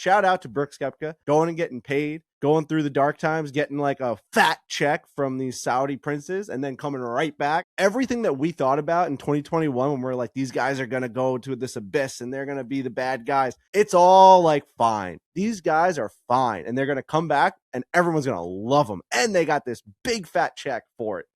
shout out to Brooks Koepka going and getting paid, going through the dark times, getting like a fat check from these Saudi princes, and then coming right back. Everything that we thought about in 2021 when we're like, these guys are going to go to this abyss and they're going to be the bad guys. It's all like fine. These guys are fine and they're going to come back and everyone's going to love them. And they got this big fat check for it.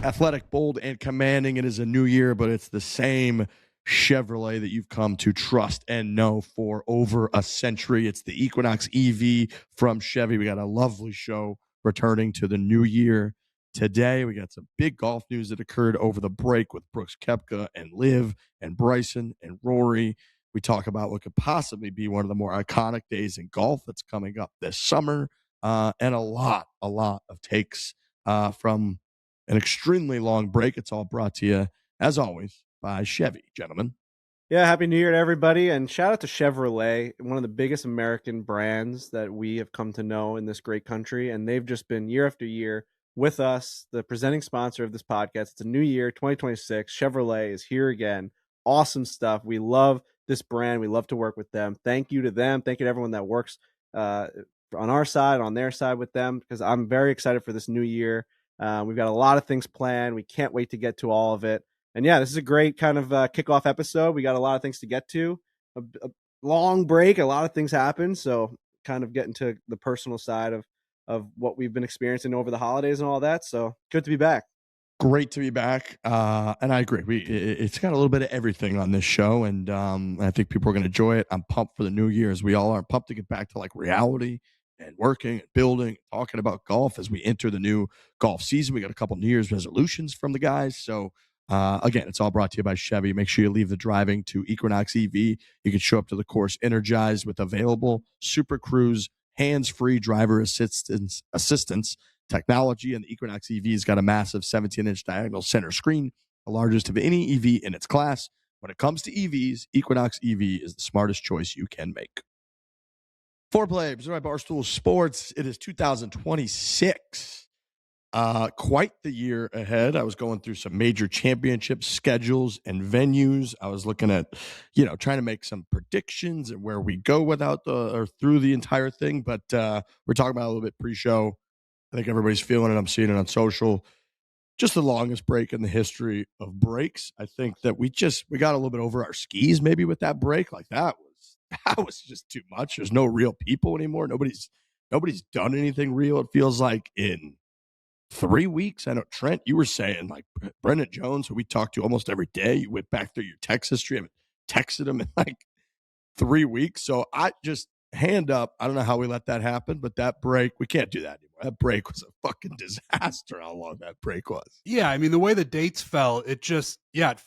Athletic, bold, and commanding. It is a new year, but it's the same Chevrolet that you've come to trust and know for over a century. It's the Equinox EV from Chevy. We got a lovely show returning to the new year today. We got some big golf news that occurred over the break with Brooks Koepka and LIV and Bryson and Rory. We talk about what could possibly be one of the more iconic days in golf that's coming up this summer, and a lot of takes from an extremely long break. It's all brought to you, as always, by Chevy, gentlemen. Yeah, Happy New Year to everybody. And shout out to Chevrolet, one of the biggest American brands that we have come to know in this great country. And they've just been year after year with us, the presenting sponsor of this podcast. It's a new year, 2026. Chevrolet is here again. Awesome stuff. We love this brand. We love to work with them. Thank you to them. Thank you to everyone that works on our side, on their side with them, because I'm very excited for this new year. We've got a lot of things planned. We can't wait to get to all of it. And yeah, this is a great kind of kickoff episode. We got a lot of things to get to. A long break, a lot of things happen. So kind of getting to the personal side of what we've been experiencing over the holidays and all that. So good to be back. Great to be back. And I agree. It's got a little bit of everything on this show. And I think people are going to enjoy it. I'm pumped for the new year, as we all are. I'm pumped to get back to like reality and working and building, talking about golf as we enter the new golf season. We got a couple New Year's resolutions from the guys. So again, it's all brought to you by Chevy. Make sure you leave the driving to Equinox EV. You can show up to the course energized with available Super Cruise hands-free driver assistance technology. And the Equinox EV has got a massive 17-inch diagonal center screen, the largest of any EV in its class. When it comes to EVs, Equinox EV is the smartest choice you can make. Foreplay, presented by Barstool Sports. It is 2026. Quite the year ahead. I was going through some major championship schedules and venues. I was looking at, trying to make some predictions and where we go through the entire thing. But we're talking about a little bit pre-show. I think everybody's feeling it. I'm seeing it on social. Just the longest break in the history of breaks. I think that we got a little bit over our skis maybe with that break. Like that was just too much. There's no real people anymore. Nobody's done anything real. It feels like in 3 weeks. I know, Trent, you were saying like Brendan Jones, who we talked to almost every day. You went back through your text history. I haven't texted him in like 3 weeks. So I just hand up. I don't know how we let that happen, but that break, we can't do that anymore. That break was a fucking disaster. How long that break was. Yeah. I mean, the way the dates fell, it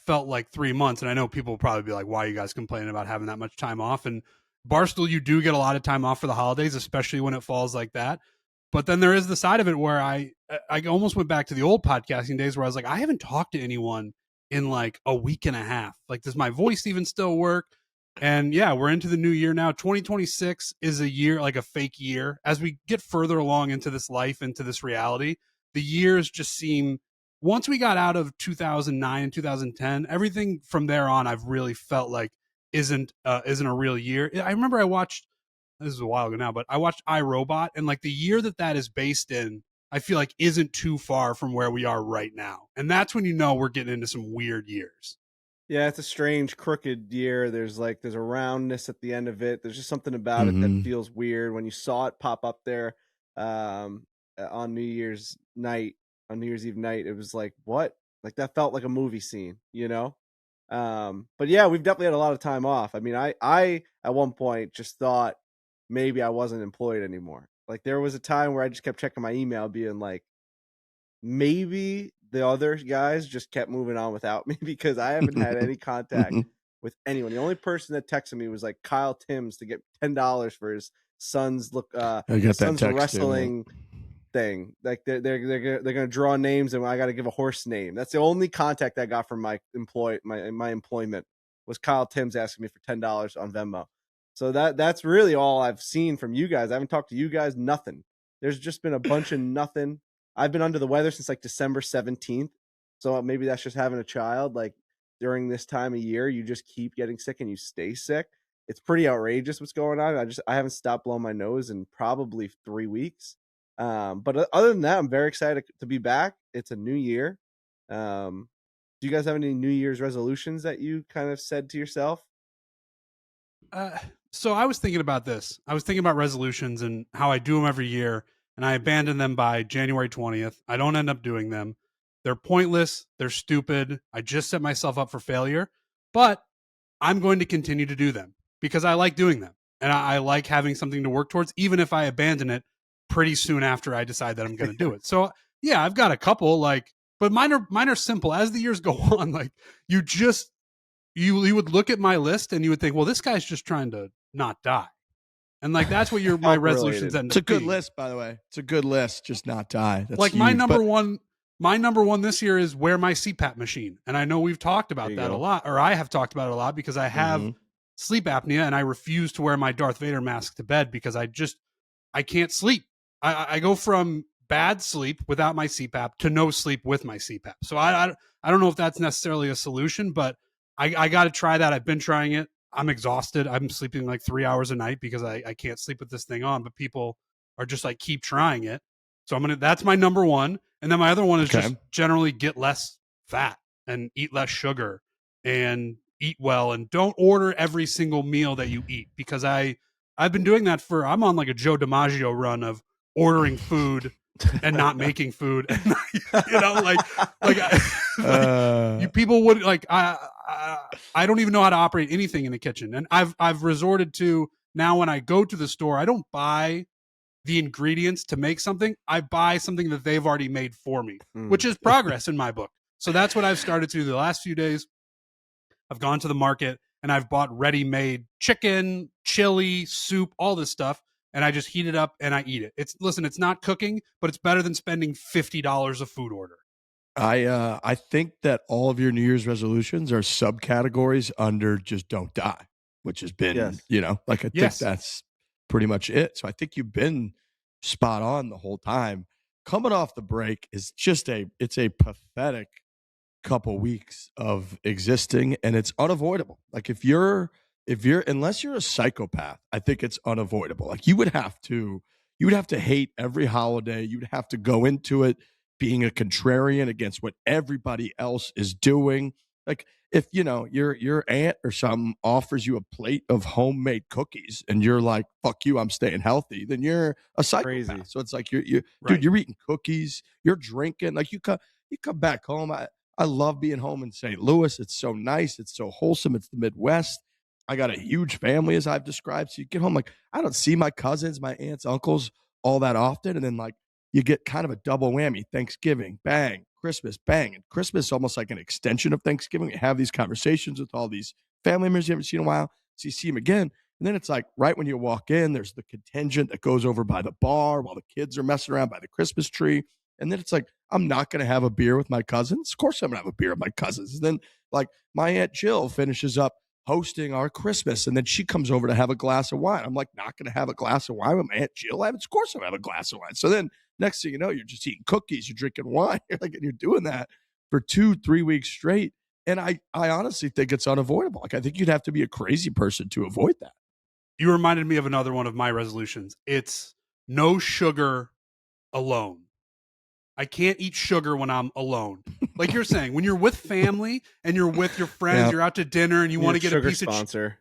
felt like 3 months. And I know people will probably be like, why are you guys complaining about having that much time off? And Barstool, you do get a lot of time off for the holidays, especially when it falls like that. But then there is the side of it where I almost went back to the old podcasting days where I was like, I haven't talked to anyone in like a week and a half. Like, does my voice even still work? And yeah, we're into the new year now. 2026 is a year, like a fake year. As we get further along into this life, into this reality, the years just seem, once we got out of 2009 and 2010, everything from there on, I've really felt like isn't a real year. I remember I watched, this is a while ago now, but I watched iRobot, and like the year that is based in, I feel like isn't too far from where we are right now. And that's when we're getting into some weird years. Yeah, it's a strange, crooked year. There's a roundness at the end of it. There's just something about it that feels weird. When you saw it pop up there on New Year's Eve night, it was like, what? Like that felt like a movie scene, But yeah, we've definitely had a lot of time off. I mean, I at one point just thought maybe I wasn't employed anymore. Like there was a time where I just kept checking my email being like, maybe the other guys just kept moving on without me because I haven't had any contact with anyone. The only person that texted me was like Kyle Timms to get $10 for his son's wrestling thing. Like they're gonna draw names and I got to give a horse name. That's the only contact I got from my employment was Kyle Timms asking me for $10 on Venmo. So that's really all I've seen from you guys. I haven't talked to you guys. Nothing. There's just been a bunch of nothing. I've been under the weather since like December 17th. So maybe that's just having a child. Like during this time of year, you just keep getting sick and you stay sick. It's pretty outrageous what's going on. I haven't stopped blowing my nose in probably 3 weeks. But other than that, I'm very excited to be back. It's a new year. Do you guys have any New Year's resolutions that you kind of said to yourself? So I was thinking about this. I was thinking about resolutions and how I do them every year, and I abandon them by January 20th. I don't end up doing them. They're pointless. They're stupid. I just set myself up for failure, but I'm going to continue to do them because I like doing them. And I like having something to work towards, even if I abandon it pretty soon after I decide that I'm going to do it. So yeah, I've got a couple, but mine are simple. As the years go on, you would look at my list and you would think, well, this guy's just trying to not die. And that's what my resolutions end up. It's a good list, by the way. It's a good list. Just not die. That's my number one this year is wear my CPAP machine. And I know we've talked about that a lot, or I have talked about it a lot, because I have sleep apnea and I refuse to wear my Darth Vader mask to bed because I can't sleep. I go from bad sleep without my CPAP to no sleep with my CPAP. So I don't know if that's necessarily a solution, but I got to try that. I've been trying it. I'm exhausted. I'm sleeping 3 hours a night because I can't sleep with this thing on, but people are just keep trying it. So that's my number one. And then my other one is just generally get less fat and eat less sugar and eat well, and don't order every single meal that you eat, because I've been doing that I'm on a Joe DiMaggio run of ordering food and not making food. And, people would I don't even know how to operate anything in the kitchen. And I've resorted to, now when I go to the store, I don't buy the ingredients to make something. I buy something that they've already made for me, which is progress in my book. So that's what I've started to do the last few days. I've gone to the market and I've bought ready-made chicken, chili, soup, all this stuff, and I just heat it up and I eat it. It's not cooking, but it's better than spending $50 a food order. I think that all of your New Year's resolutions are subcategories under just don't die, which has been, I think that's pretty much it. So I think you've been spot on the whole time. Coming off the break is it's a pathetic couple weeks of existing, and it's unavoidable. Unless you're a psychopath, I think it's unavoidable. You would have to hate every holiday. You'd have to go into it being a contrarian against what everybody else is doing. If your aunt or something offers you a plate of homemade cookies and you're like, fuck you, I'm staying healthy, then you're a psychopath. Crazy. So it's dude, you're eating cookies, you're drinking. You come back home. I love being home in St. Louis. It's so nice. It's so wholesome. It's the Midwest. I got a huge family, as I've described. So you get home, I don't see my cousins, my aunts, uncles all that often. And then you get kind of a double whammy. Thanksgiving, bang. Christmas, bang. And Christmas is almost like an extension of Thanksgiving. You have these conversations with all these family members you haven't seen in a while. So you see them again. And then it's right when you walk in, there's the contingent that goes over by the bar while the kids are messing around by the Christmas tree. And then it's I'm not going to have a beer with my cousins. Of course I'm going to have a beer with my cousins. And then my Aunt Jill finishes up hosting our Christmas, and then she comes over to have a glass of wine. I'm not going to have a glass of wine with my Aunt Jill. Of course I'm going to have a glass of wine. So then next thing you know, you're just eating cookies, you're drinking wine, and you're doing that for 2-3 weeks straight. And I honestly think it's unavoidable. I think you'd have to be a crazy person to avoid that. You reminded me of another one of my resolutions. It's no sugar alone. I can't eat sugar when I'm alone. Like you're saying, when you're with family and you're with your friends, you're out to dinner and you want to get a piece sponsor.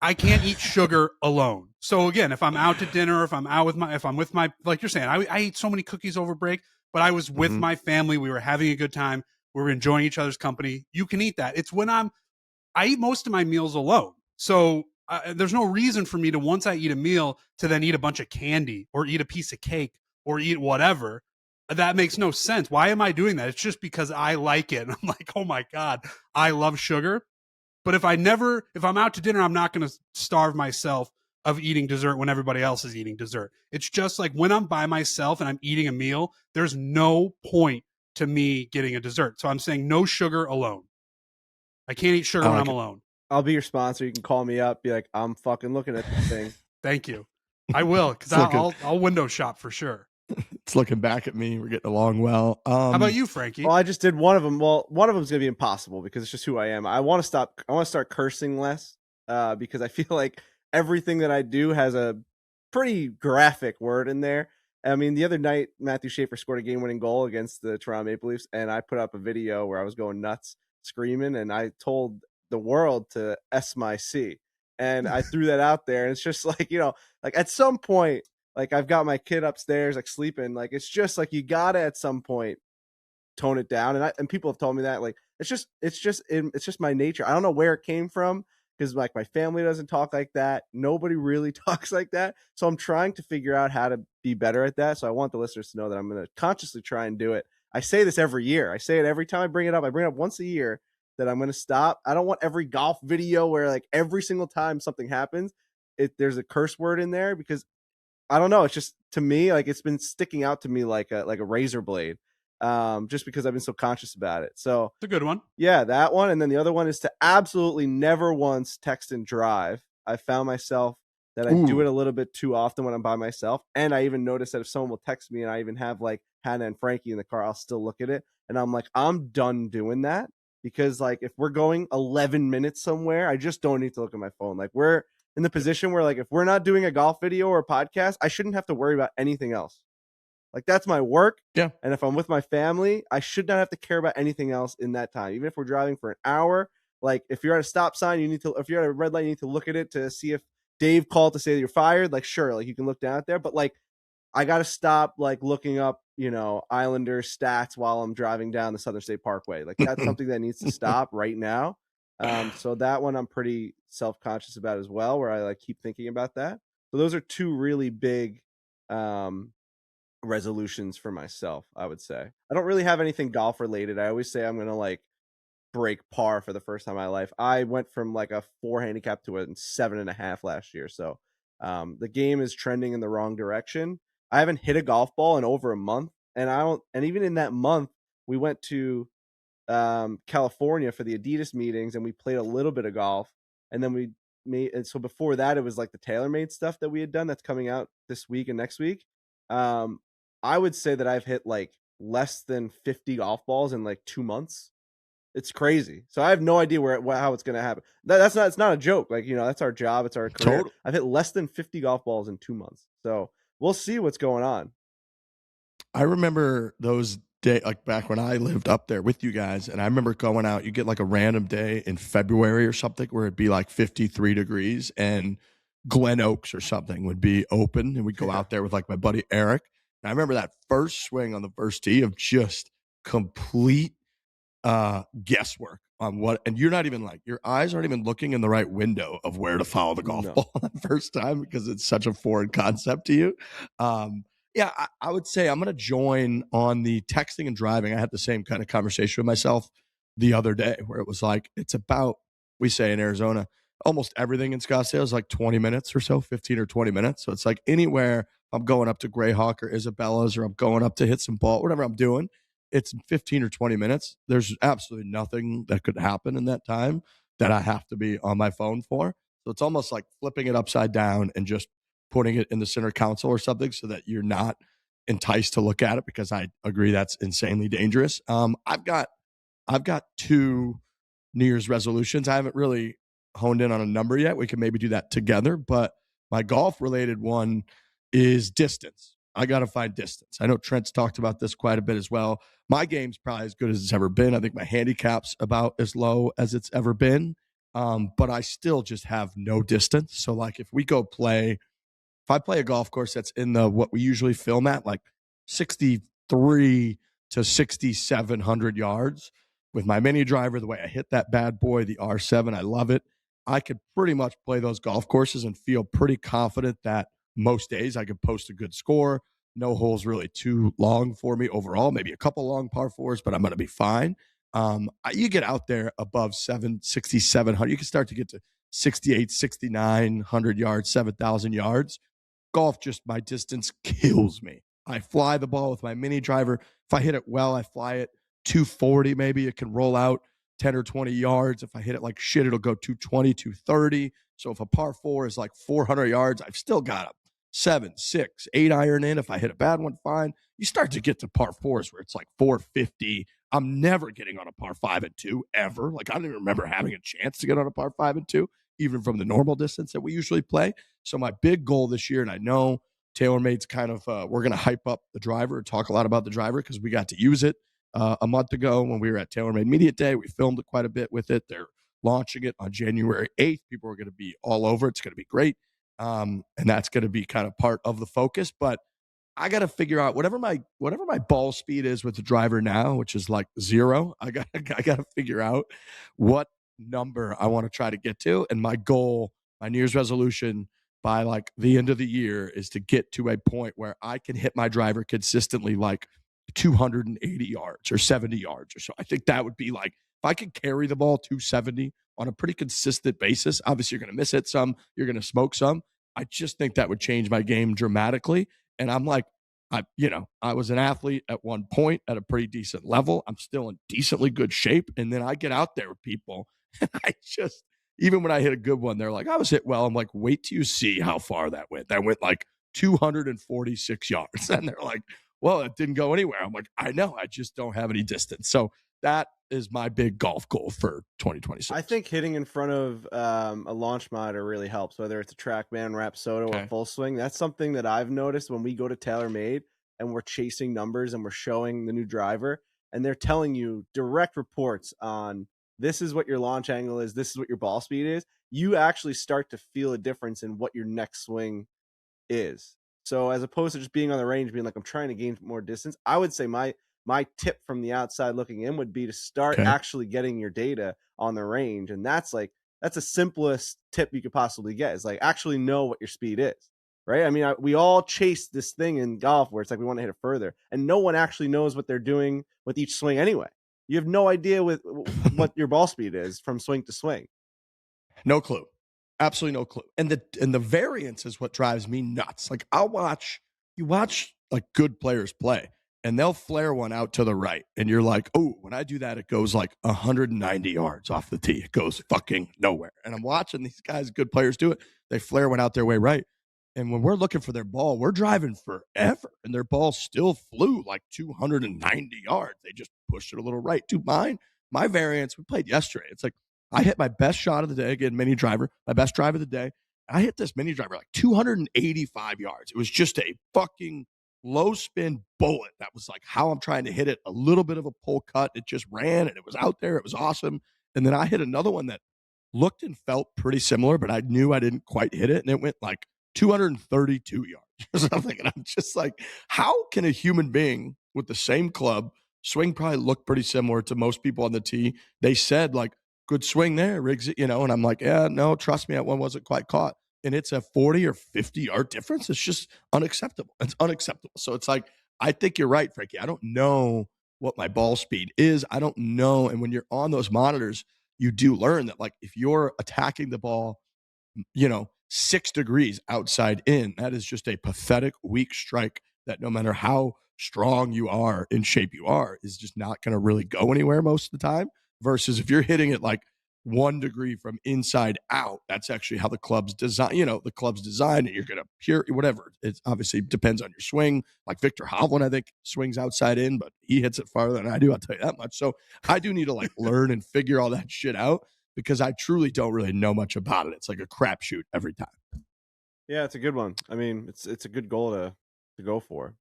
I can't eat sugar alone. So again, if I'm out to dinner, or if I'm with my, like you're saying, I ate so many cookies over break, but I was with my family. We were having a good time. We were enjoying each other's company. You can eat that. It's when I eat most of my meals alone. So there's no reason for me to, once I eat a meal, to then eat a bunch of candy or eat a piece of cake or eat whatever. That makes no sense. Why am I doing that? It's just because I like it. And I'm like, oh my God, I love sugar. But if I'm out to dinner, I'm not going to starve myself of eating dessert when everybody else is eating dessert. It's just like when I'm by myself and I'm eating a meal, there's no point to me getting a dessert. So I'm saying no sugar alone. I can't eat sugar when I'm alone. I'll be your sponsor. You can call me up. Be like, I'm fucking looking at this thing. Thank you. I will, because I'll window shop for sure. It's looking back at me. We're getting along well. How about you, Frankie? Well, I just did one of them. Well, one of them is going to be impossible because it's just who I am. I want to start cursing less because I feel like everything that I do has a pretty graphic word in there. I mean, the other night, Matthew Schaefer scored a game-winning goal against the Toronto Maple Leafs, and I put up a video where I was going nuts, screaming, and I told the world to S my C. And I threw that out there, and it's just like, like at some point, like I've got my kid upstairs, like sleeping, like it's just like you gotta at some point tone it down. And people have told me that, like, it's just my nature. I don't know where it came from because like my family doesn't talk like that. Nobody really talks like that. So I'm trying to figure out how to be better at that. So I want the listeners to know that I'm going to consciously try and do it. I say this every year. I say it every time I bring it up. I bring it up once a year that I'm going to stop. I don't want every golf video where like every single time something happens, there's a curse word in there because I don't know. It's just, to me, like it's been sticking out to me like a razor blade. Just because I've been so conscious about it. So it's a good one. Yeah, that one. And then the other one is to absolutely never once text and drive. I found myself that I do it a little bit too often when I'm by myself. And I even noticed that if someone will text me and I even have like Hannah and Frankie in the car, I'll still look at it. And I'm like, I'm done doing that because like if we're going 11 minutes somewhere, I just don't need to look at my phone. Like we're in the position where like if we're not doing a golf video or a podcast, I shouldn't have to worry about anything else. Like that's my work. Yeah. And if I'm with my family, I should not have to care about anything else in that time. Even if we're driving for an hour, like if you're at a stop sign, if you're at a red light, you need to look at it to see if Dave called to say that you're fired. Like, sure, like you can look down at there, but like I got to stop like looking up, Islanders stats while I'm driving down the Southern State Parkway. Like that's something that needs to stop right now. So that one I'm pretty self-conscious about as well, where I like keep thinking about that. So those are two really big, resolutions for myself. I would say I don't really have anything golf related. I always say I'm gonna like break par for the first time in my life. I went from like a 4 handicap to a 7.5 last year, so the game is trending in the wrong direction. I haven't hit a golf ball in over a month, and even in that month we went to California for the Adidas meetings and we played a little bit of golf, and then and so before that it was like the TaylorMade stuff that we had done that's coming out this week and next week. I would say that I've hit like less than 50 golf balls in like 2 months. It's crazy. So I have no idea how it's going to happen. It's not a joke. Like, that's our job. It's our career. Totally. I've hit less than 50 golf balls in 2 months. So we'll see what's going on. I remember those days, like back when I lived up there with you guys. And I remember going out, you get like a random day in February or something where it'd be like 53 degrees and Glen Oaks or something would be open. And we'd go out there with like my buddy Eric. And I remember that first swing on the first tee of just complete guesswork on what, and you're not even like, your eyes aren't even looking in the right window of where to follow the golf ball that first time because it's such a foreign concept to you. I would say I'm going to join on the texting and driving. I had the same kind of conversation with myself the other day where it was like, it's about, we say in Arizona, almost everything in Scottsdale is like 20 minutes or so, 15 or 20 minutes. So it's like anywhere I'm going up to Greyhawk or Isabella's or I'm going up to hit some ball, whatever I'm doing, it's 15 or 20 minutes. There's absolutely nothing that could happen in that time that I have to be on my phone for. So it's almost like flipping it upside down and just putting it in the center console or something so that you're not enticed to look at it, because I agree that's insanely dangerous. I've got 2 New Year's resolutions. I haven't really honed in on a number yet. We can maybe do that together, but my golf related one is distance. I got to find distance. I know Trent's talked about this quite a bit as well. My game's probably as good as it's ever been. I think my handicap's about as low as it's ever been. But I still just have no distance. So like if I play a golf course that's in what we usually film at, like 63 to 6,700 yards with my mini driver, the way I hit that bad boy, the R7, I love it. I could pretty much play those golf courses and feel pretty confident that most days I could post a good score. No holes really too long for me overall, maybe a couple long par 4s, but I'm going to be fine. You get out there above 6,700, you can start to get to 68, 6,900 yards, 7,000 yards. Golf, just my distance kills me. I fly the ball with my mini driver. If I hit it well, I fly it 240 maybe. It can roll out 10 or 20 yards. If I hit it like shit, it'll go 220, 230. So if a par 4 is like 400 yards, I've still got 7, 6, 8 iron in. If I hit a bad one, fine. You start to get to par 4s where it's like 450. I'm never getting on a par 5 and 2 ever. Like, I don't even remember having a chance to get on a par 5 and 2, even from the normal distance that we usually play. So my big goal this year, and I know TaylorMade's kind of, we're going to hype up the driver, talk a lot about the driver because we got to use it a month ago when we were at TaylorMade Media Day. We filmed it quite a bit with it. They're launching it on January 8th. People are going to be all over. It's going to be great. And that's going to be kind of part of the focus. But I got to figure out whatever my ball speed is with the driver now, which is like 0. I got to figure out what number I want to try to get to. And my goal, my New Year's resolution by like the end of the year is to get to a point where I can hit my driver consistently like 280 yards or 70 yards or so. I think that would be like, if I could carry the ball 270 on a pretty consistent basis, obviously you're going to miss it some, you're going to smoke some. I just think that would change my game dramatically. And I'm like, I was an athlete at one point at a pretty decent level. I'm still in decently good shape. And then I get out there with people and I just, even when I hit a good one, they're like, I was hit well. I'm like, wait till you see how far that went. That went like 246 yards. And they're like, well, it didn't go anywhere. I'm like, I know, I just don't have any distance. So that is my big golf goal for 2026. I think hitting in front of a launch monitor really helps, whether it's a TrackMan, Rapsodo, or Full Swing. That's something that I've noticed when we go to TaylorMade and we're chasing numbers and we're showing the new driver and they're telling you direct reports on this is what your launch angle is, this is what your ball speed is. You actually start to feel a difference in what your next swing is. So as opposed to just being on the range, being like, I'm trying to gain more distance, I would say my tip from the outside looking in would be to start actually getting your data on the range. And that's the simplest tip you could possibly get, is like actually know what your speed is, right? I mean, we all chase this thing in golf where it's like we want to hit it further and no one actually knows what they're doing with each swing anyway. You have no idea with what your ball speed is from swing to swing. No clue. Absolutely no clue. And the variance is what drives me nuts. Like you watch like good players play and they'll flare one out to the right. And you're like, oh, when I do that, it goes like 190 yards off the tee. It goes fucking nowhere. And I'm watching these guys, good players do it. They flare one out their way right. And when we're looking for their ball, we're driving forever. And their ball still flew like 290 yards. They just pushed it a little right. Dude, my variance, we played yesterday. It's like, I hit my best shot of the day, again, mini driver, my best drive of the day. I hit this mini driver like 285 yards. It was just a fucking low spin bullet. That was like how I'm trying to hit it. A little bit of a pull cut. It just ran and it was out there. It was awesome. And then I hit another one that looked and felt pretty similar, but I knew I didn't quite hit it. And it went like 232 yards or something. And I'm just like, how can a human being with the same club, swing probably looked pretty similar to most people on the tee. They said like, good swing there, Riggs, and I'm like, yeah, no, trust me, that one wasn't quite caught. And it's a 40 or 50 yard difference. It's just unacceptable. It's unacceptable. So it's like, I think you're right, Frankie. I don't know what my ball speed is. I don't know. And when you're on those monitors, you do learn that like if you're attacking the ball, 6 degrees outside in, that is just a pathetic, weak strike that no matter how strong you are, in shape you are, is just not going to really go anywhere most of the time. Versus if you're hitting it like 1 degree from inside out, that's actually how the club's design, the club's designed, and you're going to whatever. It obviously depends on your swing. Like Victor Hovland, I think, swings outside in, but he hits it farther than I do. I'll tell you that much. So I do need to like learn and figure all that shit out because I truly don't really know much about it. It's like a crapshoot every time. Yeah, it's a good one. I mean, it's a good goal to go for.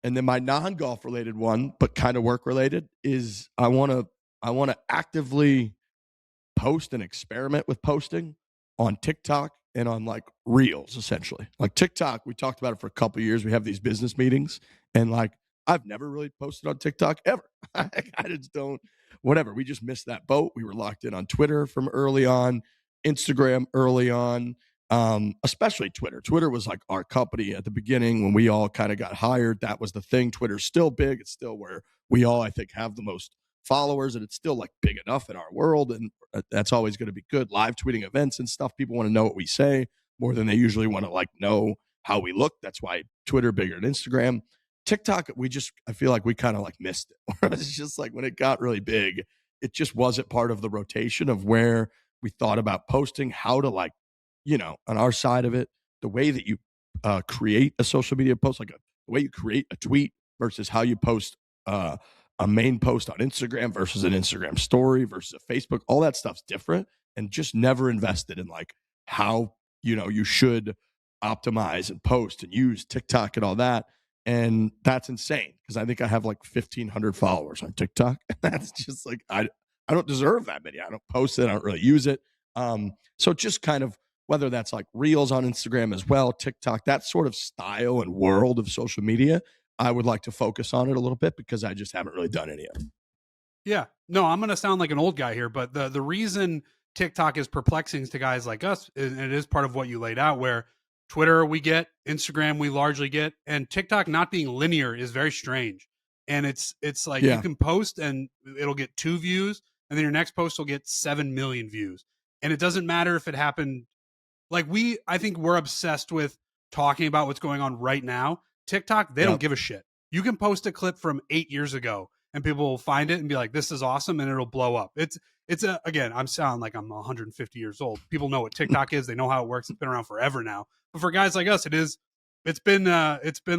And then my non-golf related one, but kind of work related, is I want to actively post and experiment with posting on TikTok and on like Reels, essentially. Like TikTok, we talked about it for a couple of years. We have these business meetings, and like I've never really posted on TikTok ever. I just don't. Whatever. We just missed that boat. We were locked in on Twitter from early on, Instagram early on. Especially Twitter. Twitter was like our company at the beginning when we all kind of got hired. That was the thing. Twitter's still big. It's still where we all, I think, have the most followers, and it's still like big enough in our world. And that's always going to be good. Live tweeting events and stuff. People want to know what we say more than they usually want to like know how we look. That's why Twitter bigger than Instagram. TikTok, I feel like we kind of like missed it. It's just like when it got really big, it just wasn't part of the rotation of where we thought about posting, how to like, on our side of it, the way that you create a social media post, like the way you create a tweet versus how you post a main post on Instagram versus an Instagram story versus a Facebook, all that stuff's different, and just never invested in like how, you should optimize and post and use TikTok and all that. And that's insane because I think I have like 1,500 followers on TikTok. That's just like, I don't deserve that many. I don't post it. I don't really use it. So just kind of, whether that's like reels on Instagram as well, TikTok, that sort of style and world of social media, I would like to focus on it a little bit because I just haven't really done any of it. Yeah. No, I'm going to sound like an old guy here, but the reason TikTok is perplexing to guys like us, and it is part of what you laid out, where Twitter we get, Instagram we largely get, and TikTok not being linear is very strange. And it's like you can post and it'll get 2 views, and then your next post will get 7 million views. And it doesn't matter if it happened. Like I think we're obsessed with talking about what's going on right now. TikTok, they don't give a shit. You can post a clip from 8 years ago and people will find it and be like, this is awesome. And it'll blow up. Again, I'm sounding like I'm 150 years old. People know what TikTok is. They know how it works. It's been around forever now. But for guys like us, it's been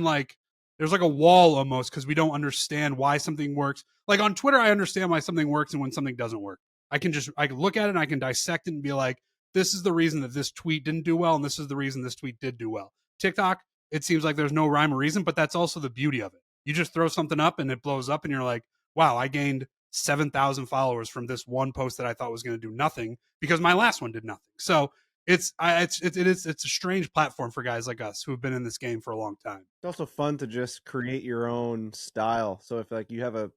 like, there's like a wall almost because we don't understand why something works. Like on Twitter, I understand why something works and when something doesn't work. I can look at it and I can dissect it and be like, this is the reason that this tweet didn't do well, and this is the reason this tweet did do well. TikTok, it seems like there's no rhyme or reason, but that's also the beauty of it. You just throw something up and it blows up and you're like, wow, I gained 7,000 followers from this one post that I thought was going to do nothing because my last one did nothing. So it's a strange platform for guys like us who have been in this game for a long time. It's also fun to just create your own style. So if like you have a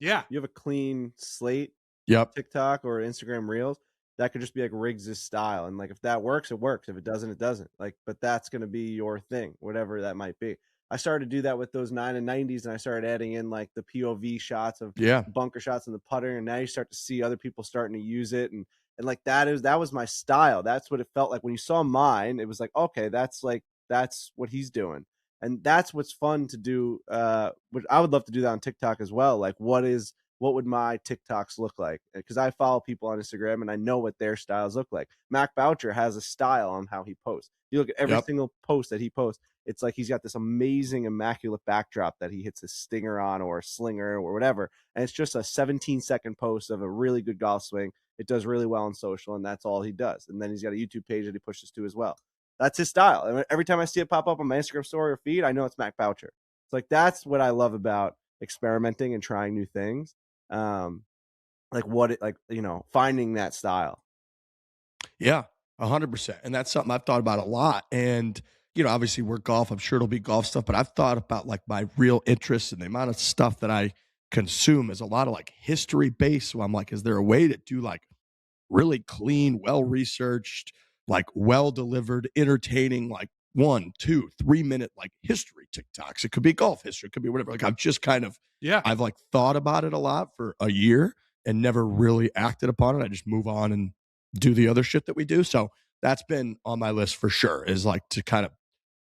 clean slate, TikTok or Instagram Reels, that could just be like Riggs's style. And like, if that works, it works. If it doesn't, it doesn't. Like, but that's going to be your thing, whatever that might be. I started to do that with those 9 and 90s, and I started adding in like the POV shots of bunker shots and the putter. And now you start to see other people starting to use it. And like, that was my style. That's what it felt like when you saw mine. It was like, okay, that's what he's doing. And that's what's fun to do. Which I would love to do that on TikTok as well. Like, what would my TikToks look like? Because I follow people on Instagram and I know what their styles look like. Mac Boucher has a style on how he posts. You look at every single post that he posts, it's like he's got this amazing, immaculate backdrop that he hits a stinger on or a slinger or whatever. And it's just a 17-second post of a really good golf swing. It does really well on social, and that's all he does. And then he's got a YouTube page that he pushes to as well. That's his style. And every time I see it pop up on my Instagram story or feed, I know it's Mac Boucher. It's like, that's what I love about experimenting and trying new things. Finding that style. Yeah, 100%. And that's something I've thought about a lot. And, obviously we're golf. I'm sure it'll be golf stuff, but I've thought about like my real interests and the amount of stuff that I consume is a lot of like history based. So I'm like, is there a way to do like really clean, well-researched, like well-delivered, entertaining, like 1, 2, 3 minute like history TikToks? It could be golf history. It could be whatever. Like I've just kind of, I've like thought about it a lot for a year and never really acted upon it. I just move on and do the other shit that we do. So that's been on my list for sure, is like to kind of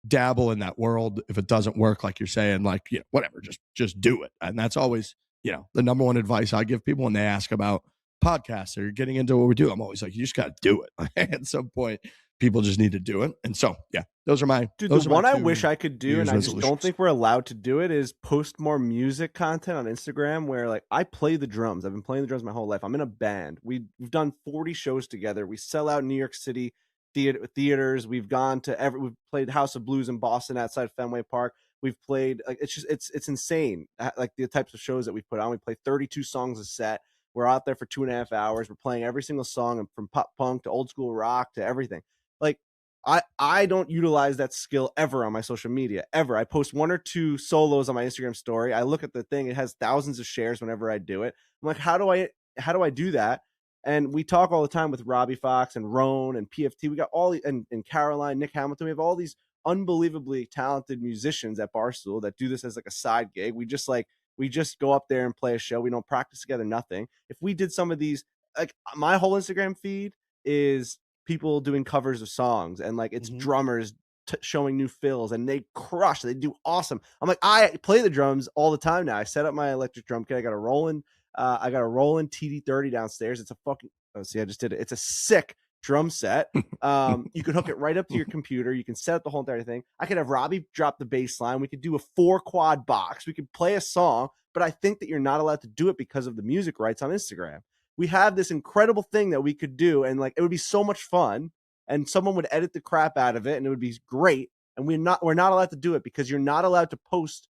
dabble in that world. If it doesn't work, like you're saying, like, whatever, just do it. And that's always, the number one advice I give people when they ask about podcasts or getting into what we do. I'm always like, you just got to do it. At some point, people just need to do it. And so, those are my the one I wish I could do, and I just don't think we're allowed to do it, is post more music content on Instagram where like I play the drums. I've been playing the drums my whole life. I'm in a band. We've done 40 shows together. We sell out New York City theaters. We've played House of Blues in Boston outside Fenway Park. We've played like, it's insane. Like the types of shows that we put on. We play 32 songs a set. We're out there for 2.5 hours. We're playing every single song, from pop punk to old school rock to everything. Like I don't utilize that skill ever on my social media, ever. I post 1 or 2 solos on my Instagram story. I look at the thing. It has thousands of shares whenever I do it. I'm like, how do I do that? And we talk all the time with Robbie Fox and Roan and PFT. We got and Caroline, Nick Hamilton. We have all these unbelievably talented musicians at Barstool that do this as like a side gig. We just go up there and play a show. We don't practice together, nothing. If we did some of these, like my whole Instagram feed is people doing covers of songs, and like it's drummers showing new fills, and they crush. They do awesome. I'm like, I play the drums all the time now. I set up my electric drum kit. I got a Roland TD30 downstairs. It's a fucking, I just did it. It's a sick drum set. You could hook it right up to your computer. You can set up the whole entire thing. I could have Robbie drop the bass line. We could do a 4-quad box. We could play a song, but I think that you're not allowed to do it because of the music rights on Instagram. We have this incredible thing that we could do, and like it would be so much fun, and someone would edit the crap out of it, and it would be great. And we're not allowed to do it because you're not allowed to post.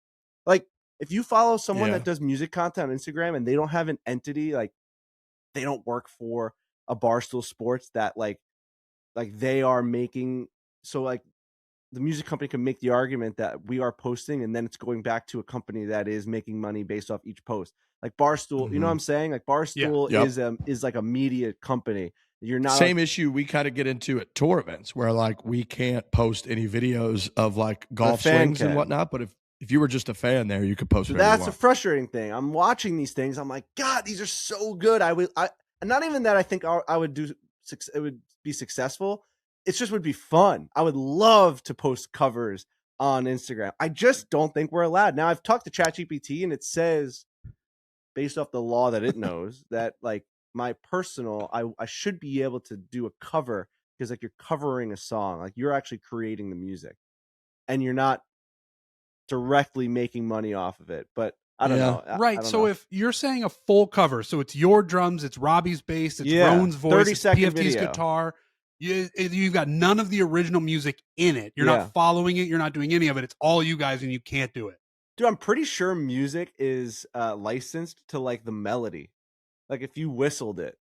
Like, if you follow someone that does music content on Instagram and they don't have an entity, like they don't work for a Barstool Sports that like they are making, so like the music company can make the argument that we are posting and then it's going back to a company that is making money based off each post. Like Barstool, you know what I'm saying? Like Barstool is like a media company. You're not same issue we kind of get into at tour events where like we can't post any videos of like golf swings and whatnot, but if you were just a fan there, you could post it. That's a frustrating thing. I'm watching these things. I'm like, God, these are so good. I not even that I think I would do, it would be successful. It just would be fun. I would love to post covers on Instagram. I just don't think we're allowed. Now I've talked to ChatGPT and it says, based off the law that it knows, that like my personal, I should be able to do a cover because like you're covering a song, like you're actually creating the music and you're not directly making money off of it. But I don't know. Right. Don't so know. If you're saying a full cover, so it's your drums, it's Robbie's bass, it's Roan's voice, it's PFT's video. guitar. You've got none of the original music in it. You're not following it. You're not doing any of it. It's all you guys, and you can't do it. Dude, I'm pretty sure music is licensed to like the melody. Like if you whistled it,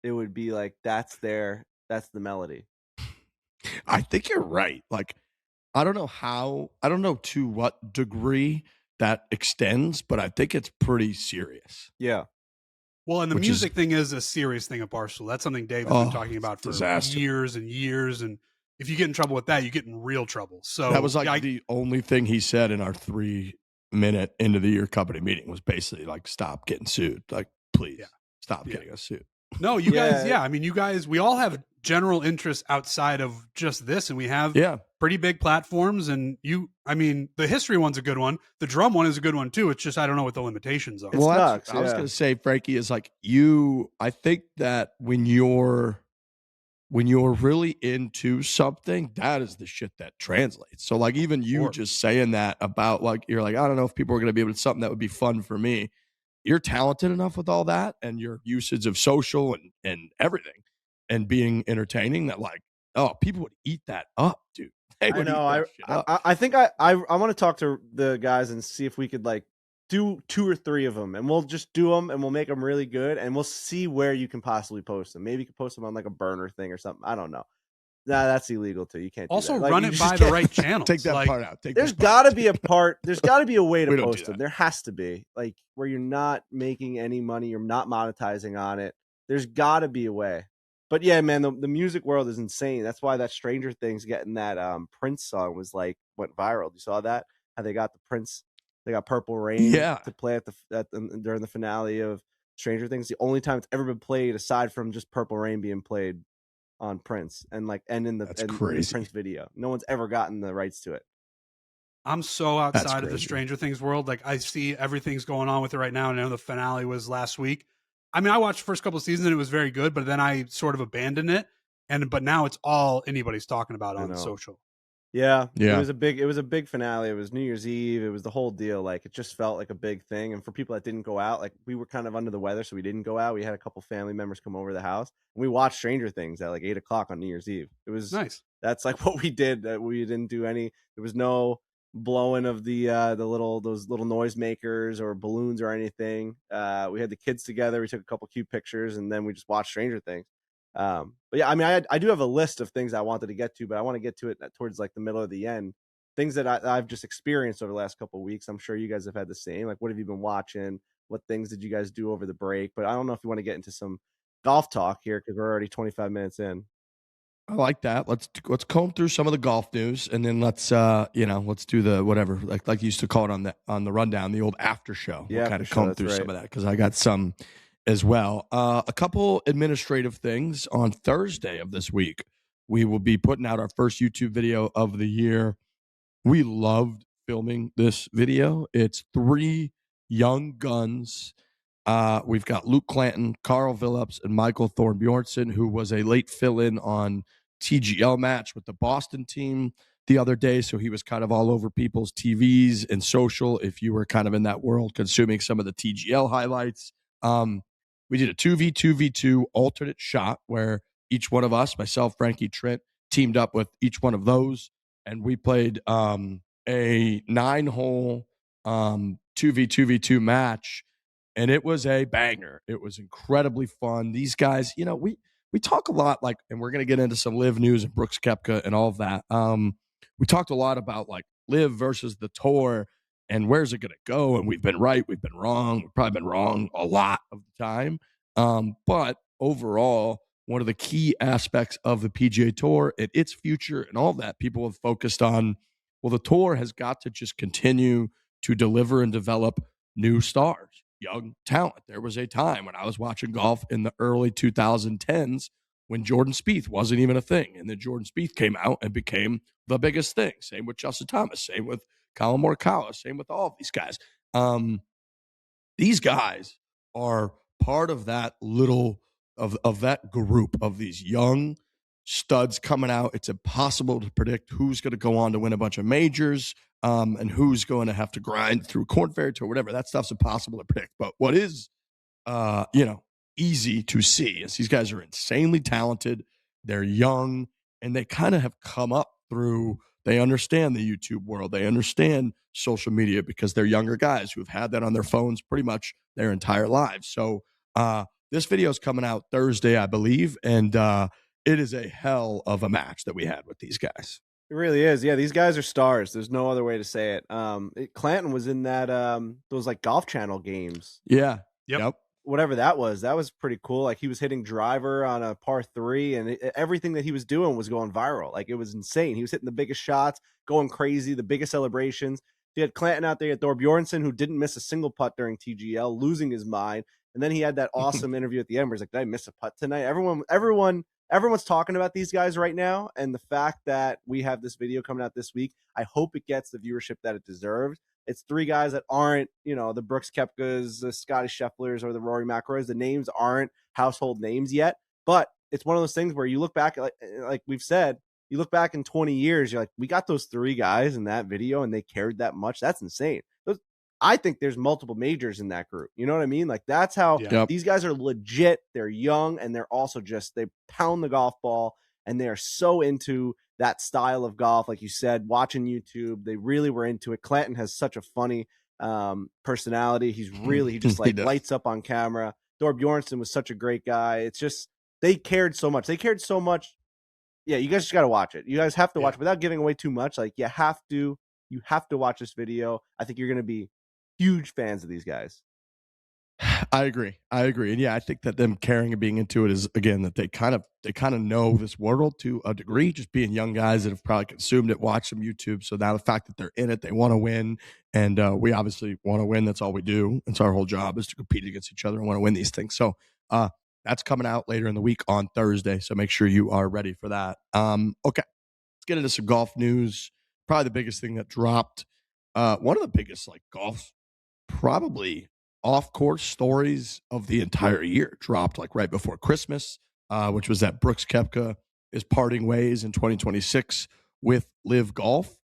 it would be like that's the melody. I think you're right. Like I don't know to what degree that extends, but I think it's pretty serious. Yeah. Well, and the music thing is a serious thing at Barstool. That's something Dave has been talking about for years and years. And if you get in trouble with that, you get in real trouble. So that was like the only thing he said in our 3-minute end of the year company meeting was basically like, stop getting sued. Like, please stop getting us sued. No, you guys, I mean, you guys, we all have general interests outside of just this, and we have pretty big platforms. And I mean, the history one's a good one. The drum one is a good one too. It's just, I don't know what the limitations are. Well, I was going to say, Frankie, is like I think that when you're really into something, that is the shit that translates. So like even you just saying that about like, you're like, I don't know if people are going to be able to something that would be fun for me. You're talented enough with all that and your usage of social and everything and being entertaining that like, oh, people would eat that up, dude. I know. I think I want to talk to the guys and see if we could like do 2 or 3 of them and we'll just do them and we'll make them really good and we'll see where you can possibly post them. Maybe you can post them on like a burner thing or something. I don't know. Nah, that's illegal too. You can't do also that. Like, run it by the right channel. Take that part out. There's got to be a part. There's got to be a way to post them. There has to be, like, where you're not making any money. You're not monetizing on it. There's got to be a way. But yeah, man, the music world is insane. That's why that Stranger Things getting that Prince song went viral. You saw that? How they got the Prince? They got Purple Rain to play during the finale of Stranger Things. The only time it's ever been played aside from just Purple Rain being played on Prince and in the Prince video. No one's ever gotten the rights to it. I'm so outside of the Stranger Things world. Like I see everything's going on with it right now. And I know the finale was last week. I mean, I watched the first couple of seasons and it was very good, but then I sort of abandoned it. But now it's all anybody's talking about on social. Yeah. It was a big finale. It was New Year's Eve. It was the whole deal. Like it just felt like a big thing. And for people that didn't go out, like we were kind of under the weather, so we didn't go out. We had a couple family members come over to the house and we watched Stranger Things at like 8:00 on New Year's Eve. It was nice. That's like what we did. We didn't do any. There was no blowing of those little noise makers or balloons or anything. We had the kids together. We took a couple cute pictures and then we just watched Stranger Things. But yeah, I mean, I do have a list of things I wanted to get to, but I want to get to it towards like the middle of the end. Things that I've just experienced over the last couple of weeks. I'm sure you guys have had the same. Like, what have you been watching? What things did you guys do over the break? But I don't know if you want to get into some golf talk here because we're already 25 minutes in. I like that. Let's comb through some of the golf news, and then let's do the whatever like you used to call it on the rundown, the old after show. Yeah, we'll kind of comb through some of that because I got some as well. A couple administrative things on Thursday of this week. We will be putting out our first YouTube video of the year. We loved filming this video. It's 3 young guns We've got Luke Clanton, Carl Phillips, and Michael Thorne Bjornsson, who was a late fill-in on TGL match with the Boston team the other day. So he was kind of all over people's TVs and social if you were kind of in that world consuming some of the TGL highlights. We did a 2v2v2 alternate shot where each one of us, myself, Frankie, Trent, teamed up with each one of those. And we played a 9-hole 2v2v2 match. And it was a banger. It was incredibly fun. These guys, you know, we talk a lot, like, and we're going to get into some LIV news and Brooks Koepka and all of that. We talked a lot about like LIV versus the tour and where's it going to go. And we've been right, we've been wrong. We've probably been wrong a lot of the time. But overall, one of the key aspects of the PGA Tour and its future and all that, people have focused on, well, the tour has got to just continue to deliver and develop new stars, young talent. There was a time when I was watching golf in the early 2010s when Jordan Spieth wasn't even a thing. And then Jordan Spieth came out and became the biggest thing. Same with Justin Thomas, same with Colin Morikawa, same with all of these guys. These guys are part of that little, of that group of these young studs coming out. It's impossible to predict who's going to go on to win a bunch of majors and who's going to have to grind through Corn Ferry Tour, whatever. That stuff's impossible to predict. But what is, easy to see is these guys are insanely talented. They're young, and they kind of have come up through, they understand the YouTube world. They understand social media because they're younger guys who've had that on their phones pretty much their entire lives. So this video is coming out Thursday, I believe, and it is a hell of a match that we had with these guys. It really is. Yeah, these guys are stars. There's no other way to say it. Clanton was in that those like Golf Channel games. Yeah. Yep. Whatever that was pretty cool. Like he was hitting driver on a par 3 and everything that he was doing was going viral. Like it was insane. He was hitting the biggest shots, going crazy, the biggest celebrations. He had Clanton out there at Thor Bjornsson, who didn't miss a single putt during TGL, losing his mind. And then he had that awesome interview at the end where he's like, did I miss a putt tonight? Everyone's talking about these guys right now. And the fact that we have this video coming out this week, I hope it gets the viewership that it deserves. It's 3 guys that aren't, the Brooks Koepkas, the Scottie Schefflers, or the Rory McIlroys. The names aren't household names yet, but it's one of those things where you look back, like we've said, you look back in 20 years, you're like, we got those 3 guys in that video and they cared that much. That's insane. I think there's multiple majors in that group. You know what I mean? Like that's how these guys are legit. They're young and they're also just, they pound the golf ball and they are so into that style of golf. Like you said, watching YouTube, they really were into it. Clanton has such a funny personality. He just like lights up on camera. Thor Bjornsson was such a great guy. It's just, they cared so much. Yeah, you guys just got to watch it. You guys have to watch it without giving away too much. Like you have to watch this video. I think you're going to be huge fans of these guys. I agree. And yeah, I think that them caring and being into it is, again, that they kind of know this world to a degree, just being young guys that have probably consumed it, watched some YouTube. So now the fact that they're in it, they want to win. And we obviously want to win. That's all we do. It's our whole job is to compete against each other and want to win these things. So that's coming out later in the week on Thursday. So make sure you are ready for that. Okay, let's get into some golf news. Probably the biggest thing that dropped, one of the biggest golf, probably off-course stories of the entire year dropped right before Christmas, which was that Brooks Koepka is parting ways in 2026 with LIV Golf.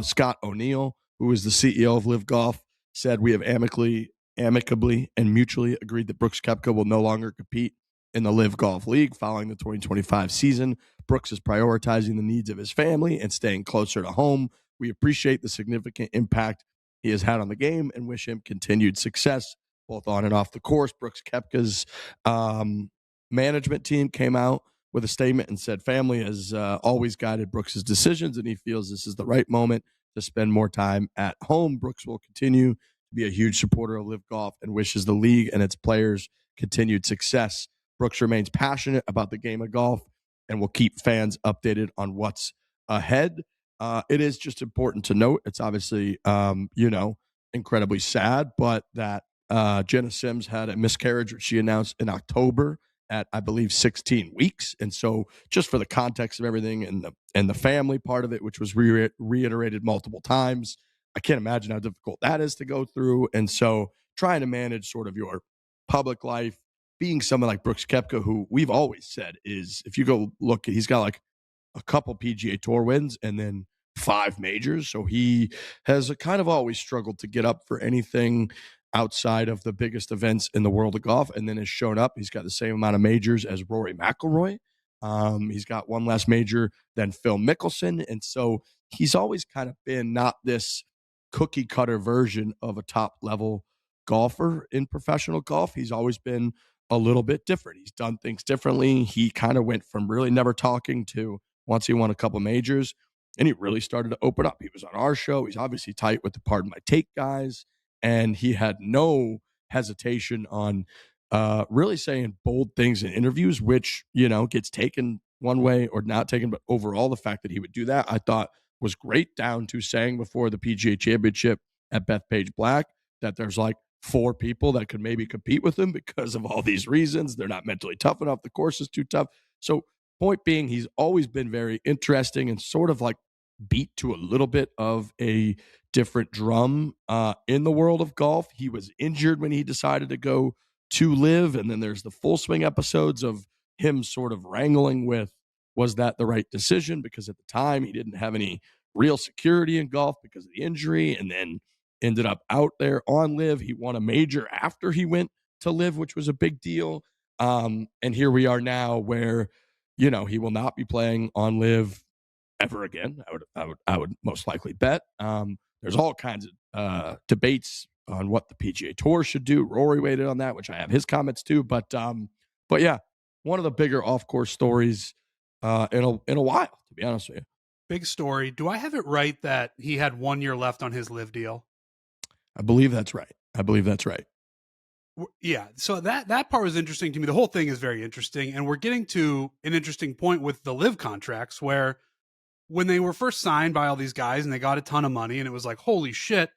Scott O'Neill, who is the CEO of LIV Golf, said, we have amicably and mutually agreed that Brooks Koepka will no longer compete in the LIV Golf League following the 2025 season. Brooks is prioritizing the needs of his family and staying closer to home. We appreciate the significant impact he has had on the game and wish him continued success both on and off the course. Brooks Koepka's management team came out with a statement and said family has always guided Brooks's decisions and he feels this is the right moment to spend more time at home. Brooks will continue to be a huge supporter of LIV Golf and wishes the league and its players continued success. Brooks remains passionate about the game of golf and will keep fans updated on what's ahead. It is just important to note, it's obviously, incredibly sad, but that Jenna Sims had a miscarriage, which she announced in October at, I believe, 16 weeks. And so just for the context of everything and the family part of it, which was reiterated multiple times, I can't imagine how difficult that is to go through. And so trying to manage sort of your public life, being someone like Brooks Koepka, who we've always said is, if you go look, he's got like a couple PGA Tour wins and then 5 majors. So he has kind of always struggled to get up for anything outside of the biggest events in the world of golf, and then has shown up. He's got the same amount of majors as Rory McIlroy. He's got one less major than Phil Mickelson. And so he's always kind of been not this cookie cutter version of a top level golfer in professional golf. He's always been a little bit different. He's done things differently. He kind of went from really never talking to once he won a couple majors, and he really started to open up. He was on our show. He's obviously tight with the Pardon My Take guys, and he had no hesitation on really saying bold things in interviews, which, you know, gets taken one way or not taken. But overall, the fact that he would do that, I thought was great, down to saying before the PGA Championship at Bethpage Black that there's like 4 people that could maybe compete with him because of all these reasons. They're not mentally tough enough. The course is too tough. So point being, he's always been very interesting and sort of like beat to a little bit of a different drum in the world of golf. He was injured when he decided to go to LIV, and then there's the Full Swing episodes of him sort of wrangling with, was that the right decision? Because at the time he didn't have any real security in golf because of the injury, and then ended up out there on LIV. He won a major after he went to LIV, which was a big deal. And here we are now where, you know, he will not be playing on LIV ever again. I would most likely bet. There's all kinds of debates on what the PGA Tour should do. Rory waited on that, which I have his comments too. But yeah, one of the bigger off-course stories in a while, to be honest with you. Big story. Do I have it right that he had 1 year left on his LIV deal? I believe that's right. Yeah. So that part was interesting to me. The whole thing is very interesting. And we're getting to an interesting point with the LIV contracts where when they were first signed by all these guys and they got a ton of money and it was like, holy shit,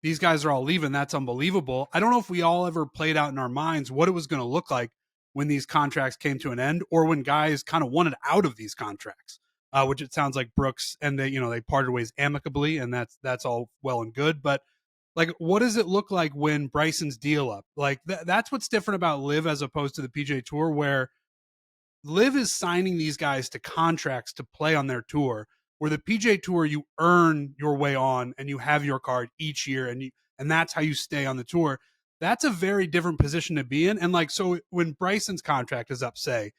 these guys are all leaving. That's unbelievable. I don't know if we all ever played out in our minds what it was going to look like when these contracts came to an end, or when guys kind of wanted out of these contracts, which it sounds like Brooks and they parted ways amicably, and that's all well and good. But like, what does it look like when Bryson's deal up? Like that's what's different about LIV as opposed to the PGA Tour, where LIV is signing these guys to contracts to play on their tour, where the PGA Tour, you earn your way on and you have your card each year, and that's how you stay on the tour. That's a very different position to be in. And like, so when Bryson's contract is up, say,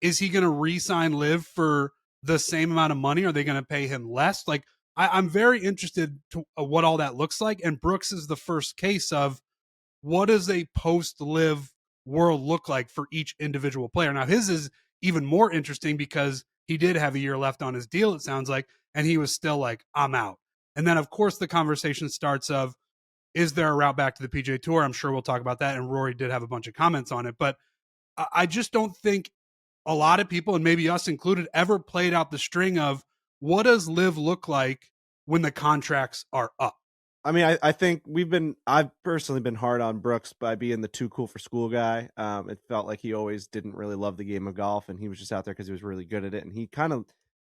is he going to re-sign LIV for the same amount of money? Are they going to pay him less? Like, I'm very interested to what all that looks like. And Brooks is the first case of what does a post-LIV world look like for each individual player. Now, his is even more interesting because he did have a year left on his deal, it sounds like, and he was still like, I'm out. And then, of course, the conversation starts of, is there a route back to the PGA Tour? I'm sure we'll talk about that, and Rory did have a bunch of comments on it. But I just don't think a lot of people, and maybe us included, ever played out the string of what does LIV look like when the contracts are up? I mean, I think I've personally been hard on Brooks by being the too cool for school guy. It felt like he always didn't really love the game of golf, and he was just out there because he was really good at it. And he kind of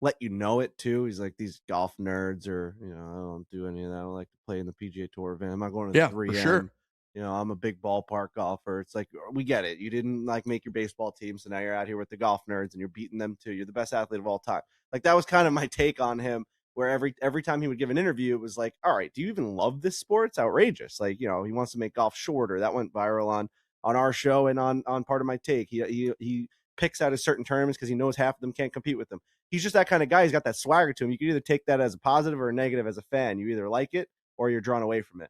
let you know it too. He's like, these golf nerds, or, I don't do any of that. I don't like to play in the PGA Tour event. I'm not going to 3M. For sure. I'm a big ballpark golfer. It's like, we get it. You didn't like make your baseball team, so now you're out here with the golf nerds and you're beating them too. You're the best athlete of all time. Like, that was kind of my take on him, where every time he would give an interview, it was like, all right, do you even love this sport? It's outrageous. Like, he wants to make golf shorter. That went viral on our show and on Pardon My Take. He picks out his certain tournaments because he knows half of them can't compete with him. He's just that kind of guy. He's got that swagger to him. You can either take that as a positive or a negative as a fan. You either like it or you're drawn away from it.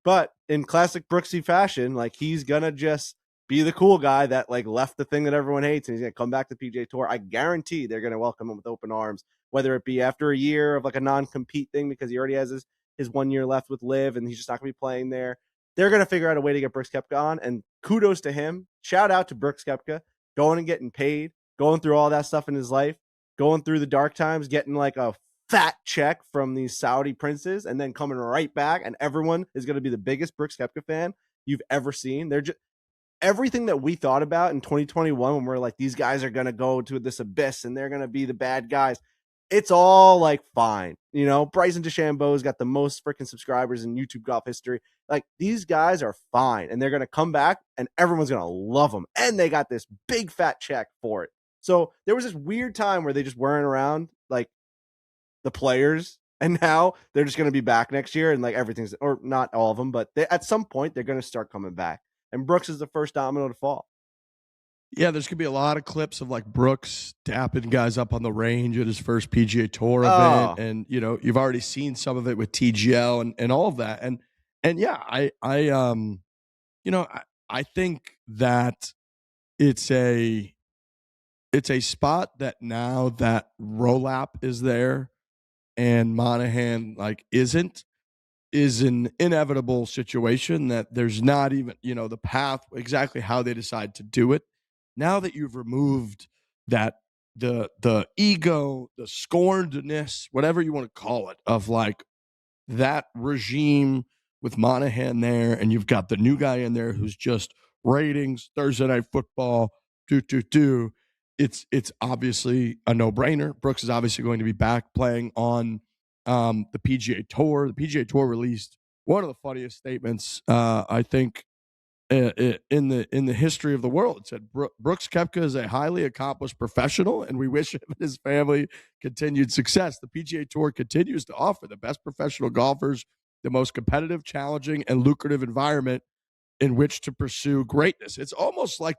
But in classic Brooksy fashion, like, he's gonna just be the cool guy that like left the thing that everyone hates, and he's gonna come back to PGA Tour. I guarantee they're gonna welcome him with open arms, whether it be after a year of like a non-compete thing because he already has his 1 year left with LIV and he's just not gonna be playing there. They're gonna figure out a way to get Brooks Koepka on, and kudos to him. Shout out to Brooks Koepka, going and getting paid, going through all that stuff in his life, going through the dark times, getting like a fat check from these Saudi princes, and then coming right back, and everyone is going to be the biggest Brooks Koepka fan you've ever seen. They're just everything that we thought about in 2021 when we're like, these guys are going to go to this abyss and they're going to be the bad guys. it's all like fine. You know, Bryson DeChambeau's got the most freaking subscribers in YouTube golf history. Like, these guys are fine, and they're going to come back, and everyone's going to love them. And they got this big fat check for it. So there was this weird time where they just weren't around, like, the players, and now they're just going to be back next year, and like everything's, or not all of them, but at some point they're going to start coming back. And Brooks is the first domino to fall. Yeah, there's going to be a lot of clips of like Brooks dapping guys up on the range at his first PGA Tour event. And, you know, you've already seen some of it with TGL and all of that. And yeah, I think that it's a spot that now that Rolap is there and Monahan like is an inevitable situation that there's not even, you know, the path exactly how they decide to do it. Now that you've removed that, the ego, the scornedness, whatever you want to call it, of like that regime with Monahan there, and you've got the new guy in there who's just ratings, Thursday Night Football, it's obviously a no-brainer. Brooks is obviously going to be back playing on the PGA Tour. The PGA Tour released one of the funniest statements, I think, in the history of the world. It said, Brooks Koepka is a highly accomplished professional, and we wish him and his family continued success. The PGA Tour continues to offer the best professional golfers the most competitive, challenging, and lucrative environment in which to pursue greatness. It's almost like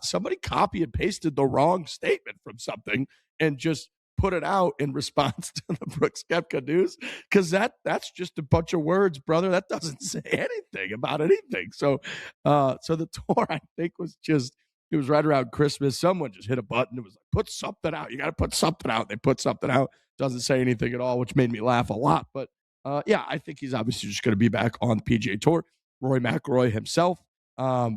somebody copy and pasted the wrong statement from something and just put it out in response to the Brooks Koepka news, because that's just a bunch of words, brother. That doesn't say anything about anything. So the tour, I think, it was right around Christmas. Someone just hit a button. It was like, put something out. You got to put something out. They put something out. Doesn't say anything at all, which made me laugh a lot. But yeah, I think he's obviously just going to be back on the PGA Tour. Rory McIlroy himself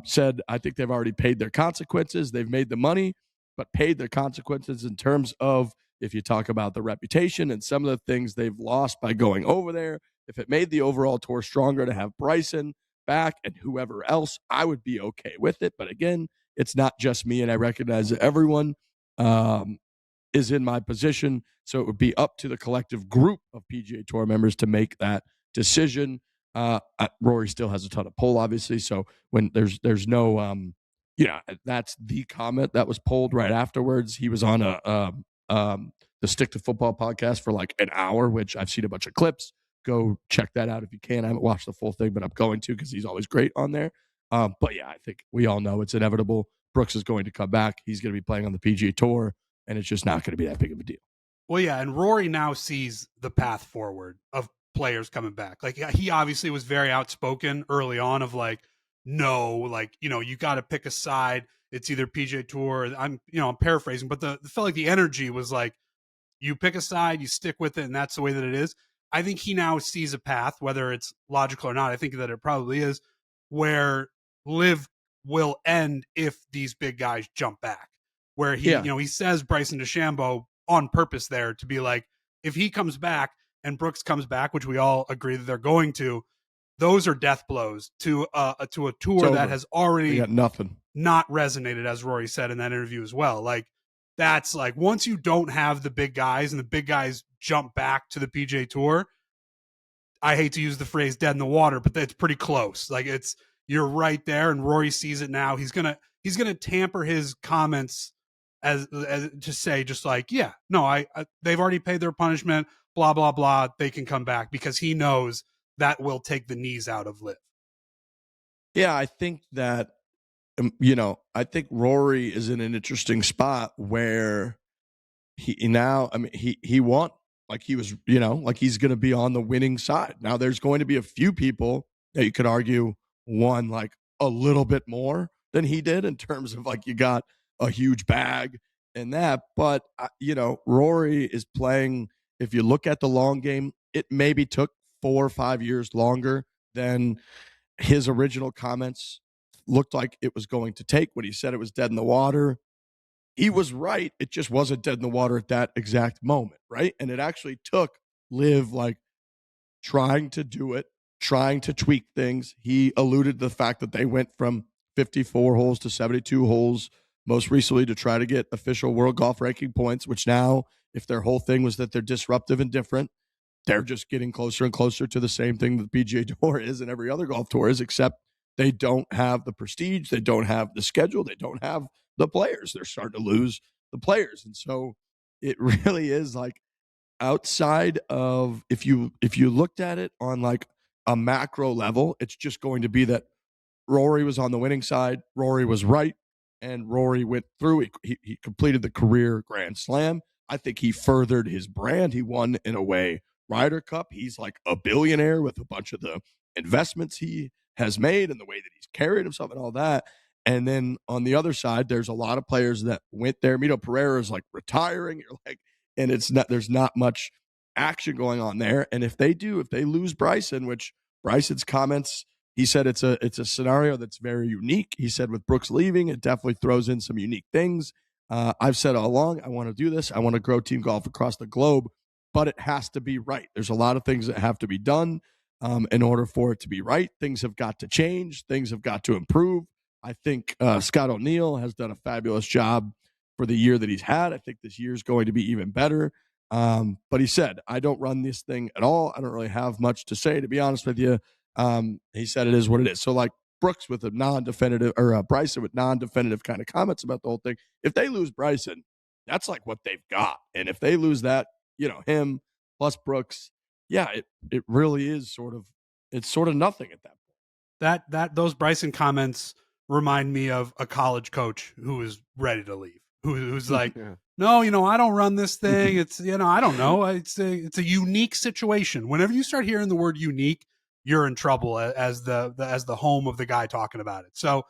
said, I think they've already paid their consequences. They've made the money, but paid their consequences in terms of, if you talk about the reputation and some of the things they've lost by going over there. If it made the overall tour stronger to have Bryson back and whoever else, I would be okay with it. But again, it's not just me, and I recognize that everyone is in my position. So it would be up to the collective group of PGA Tour members to make that decision. Rory still has a ton of pull, obviously. So when there's no, that's the comment that was pulled right afterwards. He was on the Stick to Football podcast for like an hour, which I've seen a bunch of clips. Go check that out if you can. I haven't watched the full thing, but I'm going to, because he's always great on there. But yeah, I think we all know it's inevitable. Brooks is going to come back. He's going to be playing on the PGA Tour, and it's just not going to be that big of a deal. Well, yeah, and Rory now sees the path forward of players coming back. Like, he obviously was very outspoken early on of like, no, like, you know, you got to pick a side. It's either PGA Tour. I'm paraphrasing, but the felt like the energy was like, you pick a side, you stick with it, and that's the way that it is. I think he now sees a path, whether it's logical or not. I think that it probably is, where LIV will end if these big guys jump back. Where he says Bryson DeChambeau on purpose there to be like, if he comes back and Brooks comes back, which we all agree that they're going to, those are death blows to a tour that has already got nothing, not resonated, as Rory said in that interview as well. Like, that's like, once you don't have the big guys and the big guys jump back to the PGA Tour, I hate to use the phrase dead in the water, but it's pretty close. Like, you're right there, and Rory sees it now. He's gonna tamper his comments as to say, just like, yeah, no, I they've already paid their punishment, blah blah blah, they can come back, because he knows that will take the knees out of LIV. Yeah, I think that I think Rory is in an interesting spot where he won, like he was, like he's going to be on the winning side. Now there's going to be a few people that you could argue won like a little bit more than he did in terms of like, you got a huge bag and that, but Rory is playing. If you look at the long game, it maybe took 4 or 5 years longer than his original comments looked like it was going to take when he said it was dead in the water. He was right. It just wasn't dead in the water at that exact moment, right? And it actually took LIV like trying to do it, trying to tweak things. He alluded to the fact that they went from 54 holes to 72 holes most recently to try to get official world golf ranking points, which now if their whole thing was that they're disruptive and different, they're just getting closer and closer to the same thing that the PGA Tour is and every other golf tour is, except they don't have the prestige, they don't have the schedule, they don't have the players. They're starting to lose the players. And so it really is like, outside of, if you looked at it on like a macro level, it's just going to be that Rory was on the winning side, Rory was right, and Rory went through. He completed the career Grand Slam. I think he furthered his brand. He won, in a way, Ryder Cup. He's like a billionaire with a bunch of the investments he has made and the way that he's carried himself and all that. And then on the other side, there's a lot of players that went there. Mito Pereira is like retiring. You're like, and it's not, there's not much action going on there. And if they lose Bryson, which Bryson's comments, he said it's a scenario that's very unique. He said with Brooks leaving, it definitely throws in some unique things. I've said all along, I want to do this. I want to grow team golf across the globe, but it has to be right. There's a lot of things that have to be done in order for it to be right. Things have got to change. Things have got to improve. I think Scott O'Neill has done a fabulous job for the year that he's had. I think this year is going to be even better. But he said, I don't run this thing at all. I don't really have much to say, to be honest with you. He said it is what it is. So like Brooks with a non-definitive, or Bryson with non-definitive kind of comments about the whole thing. If they lose Bryson, that's like what they've got. And if they lose that, him plus Brooks, yeah, it really is it's sort of nothing at that point. Those Bryson comments remind me of a college coach who is ready to leave, who's like, yeah. No, I don't run this thing. It's, I don't know. It's a unique situation. Whenever you start hearing the word unique, you're in trouble as the home of the guy talking about it. So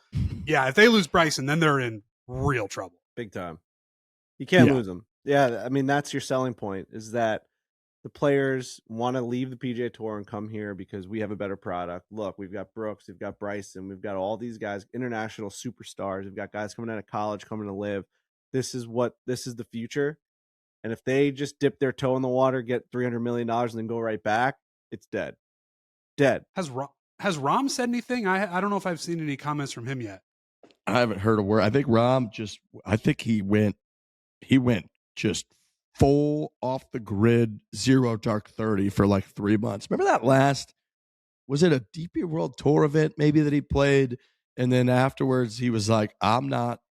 yeah, if they lose Bryson, then they're in real trouble. Big time. You can't lose them. Yeah. I mean, that's your selling point, is that the players want to leave the PGA Tour and come here because we have a better product. Look, we've got Brooks, we've got Bryson, we've got all these guys, international superstars. We've got guys coming out of college, coming to live. This is the future. And if they just dip their toe in the water, get $300 million and then go right back, it's dead. Dead. Has Rom said anything? I don't know if I've seen any comments from him yet. I haven't heard a word. I think Rom he went just full off the grid, zero dark 30 for like 3 months. Remember that was it a DP World Tour event maybe that he played? And then afterwards he was like,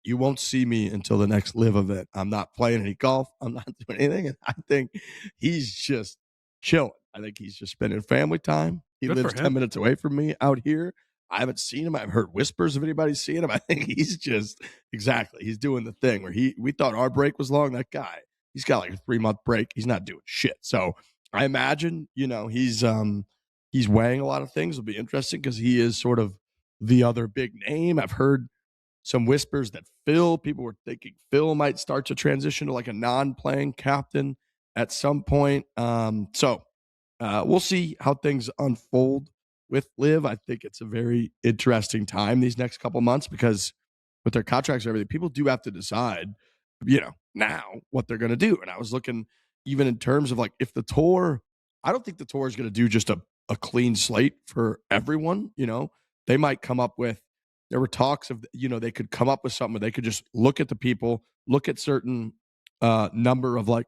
you won't see me until the next LIV event. I'm not playing any golf. I'm not doing anything. And I think he's just chilling. I think he's just spending family time. He lives 10 minutes away from me out here. I haven't seen him. I've heard whispers of anybody seeing him. I think he's just he's doing the thing where we thought our break was long. That guy, he's got like a 3-month break. He's not doing shit. So I imagine, he's weighing a lot of things. It'll be interesting because he is sort of the other big name. I've heard some whispers that people were thinking Phil might start to transition to like a non-playing captain at some point. So we'll see how things unfold with LIV. I think it's a very interesting time these next couple months because with their contracts and everything, people do have to decide, now what they're going to do. And I was looking even in terms of like, if the tour, I don't think the tour is going to do just a clean slate for everyone. They might come up with, there were talks of, they could come up with something where they could just look at the people, look at certain number of like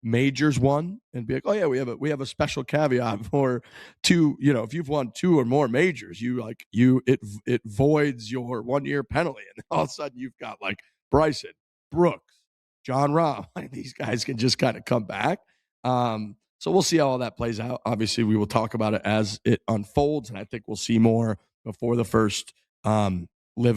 majors won and be like, oh yeah, we have a special caveat for two, if you've won 2 or more majors, it voids your 1-year penalty. And all of a sudden you've got like Bryson, Brooks, John Rahm, like these guys can just kind of come back. So we'll see how all that plays out. Obviously we will talk about it as it unfolds. And I think we'll see more before the first LIV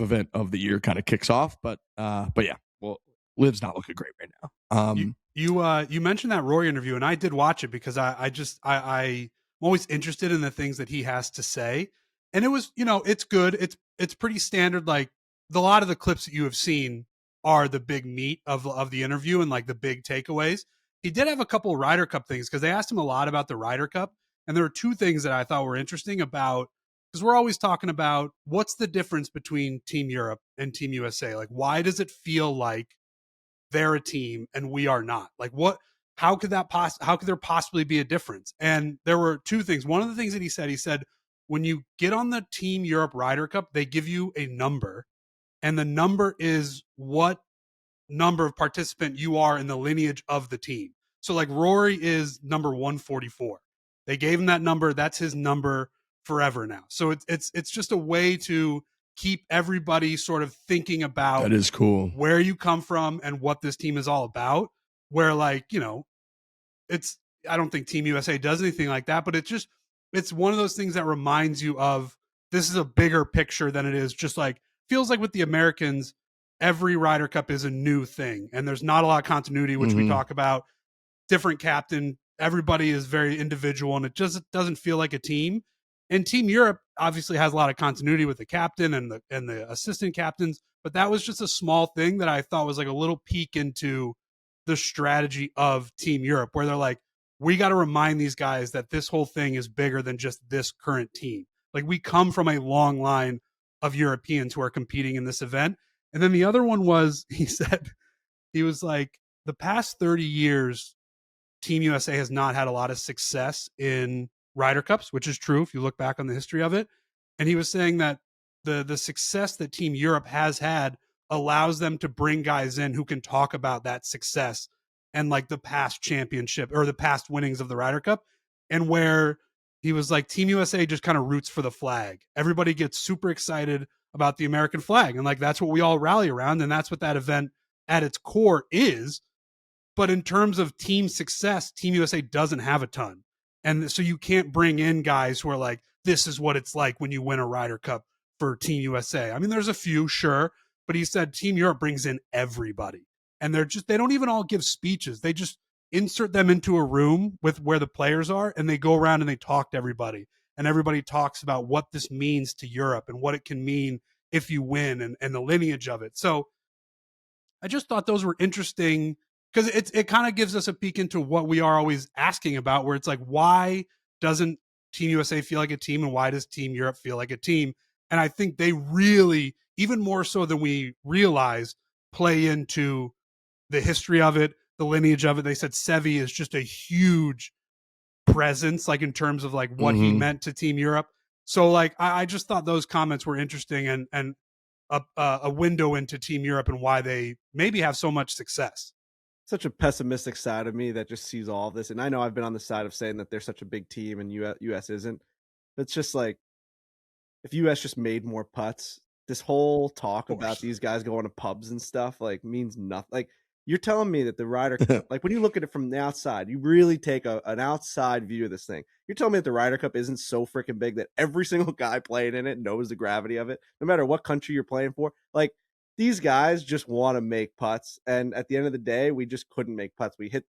event of the year kind of kicks off. But yeah, well, LIV's not looking great right now. You mentioned that Rory interview, and I did watch it because I'm always interested in the things that he has to say, and it was, it's good. It's pretty standard. Like a lot of the clips that you have seen are the big meat of the interview and like the big takeaways. He did have a couple of Ryder Cup things because they asked him a lot about the Ryder Cup, and there were 2 things that I thought were interesting about, because we're always talking about what's the difference between Team Europe and Team USA. Like, why does it feel like they're a team and we are not? Like, how could there possibly be a difference? And there were 2 things. One of the things that he said, when you get on the Team Europe Ryder Cup, they give you a number, and the number is what number of participant you are in the lineage of the team. So like Rory is number 144. They gave him that number. That's his number forever now. So it's just a way to keep everybody sort of thinking about that is cool where you come from and what this team is all about. Where like, you know, it's, I don't think Team USA does anything like that, but it's one of those things that reminds you of this is a bigger picture than it is just like, feels like with the Americans, every Ryder Cup is a new thing and there's not a lot of continuity, which we talk about. Different captain, everybody is very individual and it just doesn't feel like a team. And Team Europe obviously has a lot of continuity with the captain and the assistant captains, but that was just a small thing that I thought was like a little peek into the strategy of Team Europe, where they're like, we got to remind these guys that this whole thing is bigger than just this current team. Like we come from a long line of Europeans who are competing in this event. And then the other one was, he said, he was like, the past 30 years, Team USA has not had a lot of success in Ryder Cups, which is true if you look back on the history of it. And he was saying that the success that Team Europe has had allows them to bring guys in who can talk about that success and like the past championship or the past winnings of the Ryder Cup. And where he was like, Team USA just kind of roots for the flag. Everybody gets super excited about the American flag. And like, that's what we all rally around. And that's what that event at its core is. But in terms of team success, Team USA doesn't have a ton. And so you can't bring in guys who are like, this is what it's like when you win a Ryder Cup for Team USA. I mean, there's a few, sure. But he said Team Europe brings in everybody. And they don't even all give speeches. They just insert them into a room with where the players are. And they go around and they talk to everybody. And everybody talks about what this means to Europe and what it can mean if you win and the lineage of it. So I just thought those were interesting because it kind of gives us a peek into what we are always asking about, where it's like, why doesn't Team USA feel like a team and why does Team Europe feel like a team? And I think they really, even more so than we realize, play into the history of it, the lineage of it. They said Chevy is just a huge presence, like in terms of like what he meant to Team Europe. So like, I just thought those comments were interesting and a window into Team Europe and why they maybe have so much success. Such a pessimistic side of me that just sees all of this. And I know I've been on the side of saying that they're such a big team and US isn't. It's just like, if US just made more putts, this whole talk about these guys going to pubs and stuff like means nothing. Like you're telling me that the Ryder Cup, like when you look at it from the outside, you really take an outside view of this thing. You're telling me that the Ryder Cup isn't so freaking big that every single guy playing in it knows the gravity of it, no matter what country you're playing for. Like these guys just want to make putts, and at the end of the day, we just couldn't make putts. We hit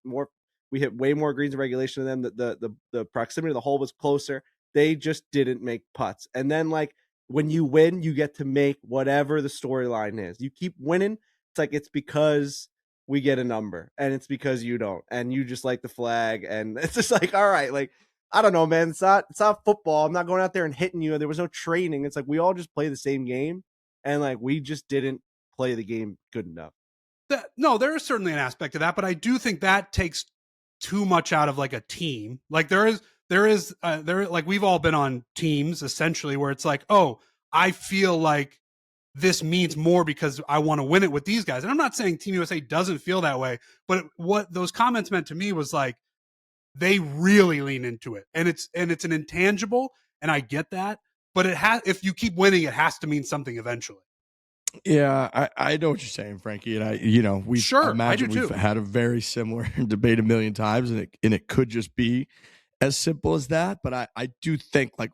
way more greens in regulation than them. The proximity of the hole was closer. They just didn't make putts. And then like when you win, you get to make whatever the storyline is. You keep winning. It's like it's because we get a number, and it's because you don't, and you just like the flag, and it's just like, all right, like I don't know, man. It's not football. I'm not going out there and hitting you. There was no training. It's like we all just play the same game, and like we just didn't play the game good enough. No, there is certainly an aspect of that, but I do think that takes too much out of like a team. Like there like we've all been on teams essentially where it's like, oh, I feel like this means more because I want to win it with these guys. And I'm not saying Team USA doesn't feel that way, but what those comments meant to me was like, they really lean into it, and it's an intangible, and I get that, but if you keep winning, it has to mean something eventually. Yeah, I know what you're saying, Frankie, and I imagine we've had a very similar debate a million times, and it could just be as simple as that. But I do think like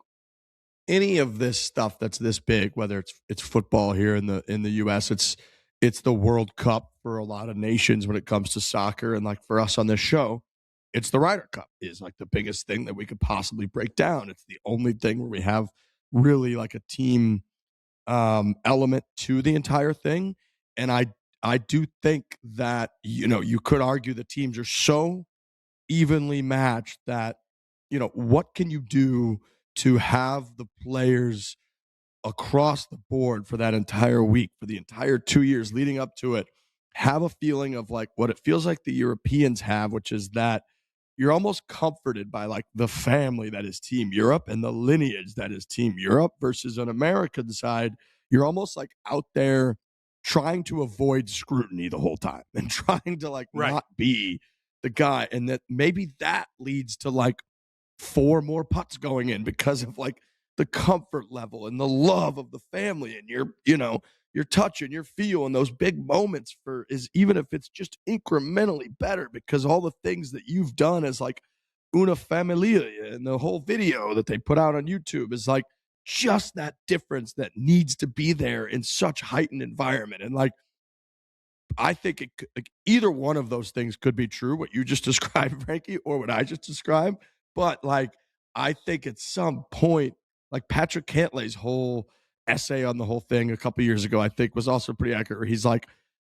any of this stuff that's this big, whether it's football here in the US, it's the World Cup for a lot of nations when it comes to soccer, and like for us on this show, it's the Ryder Cup is like the biggest thing that we could possibly break down. It's the only thing where we have really like a team element to the entire thing. And I do think that, you could argue the teams are so evenly matched that, what can you do to have the players across the board for that entire week, for the entire 2 years leading up to it, have a feeling of like what it feels like the Europeans have, which is that you're almost comforted by like the family that is Team Europe and the lineage that is Team Europe, versus an American side, you're almost like out there trying to avoid scrutiny the whole time and trying to like not be the guy, and that maybe that leads to like 4 more putts going in because of like the comfort level and the love of the family and your touch and your feel and those big moments even if it's just incrementally better because all the things that you've done as like una familia and the whole video that they put out on YouTube is like just that difference that needs to be there in such heightened environment. And like, I think either one of those things could be true, what you just described, Frankie, or what I just described. But like, I think at some point, like Patrick Cantlay's whole essay on the whole thing a couple years ago, I think was also pretty accurate. Where he's like,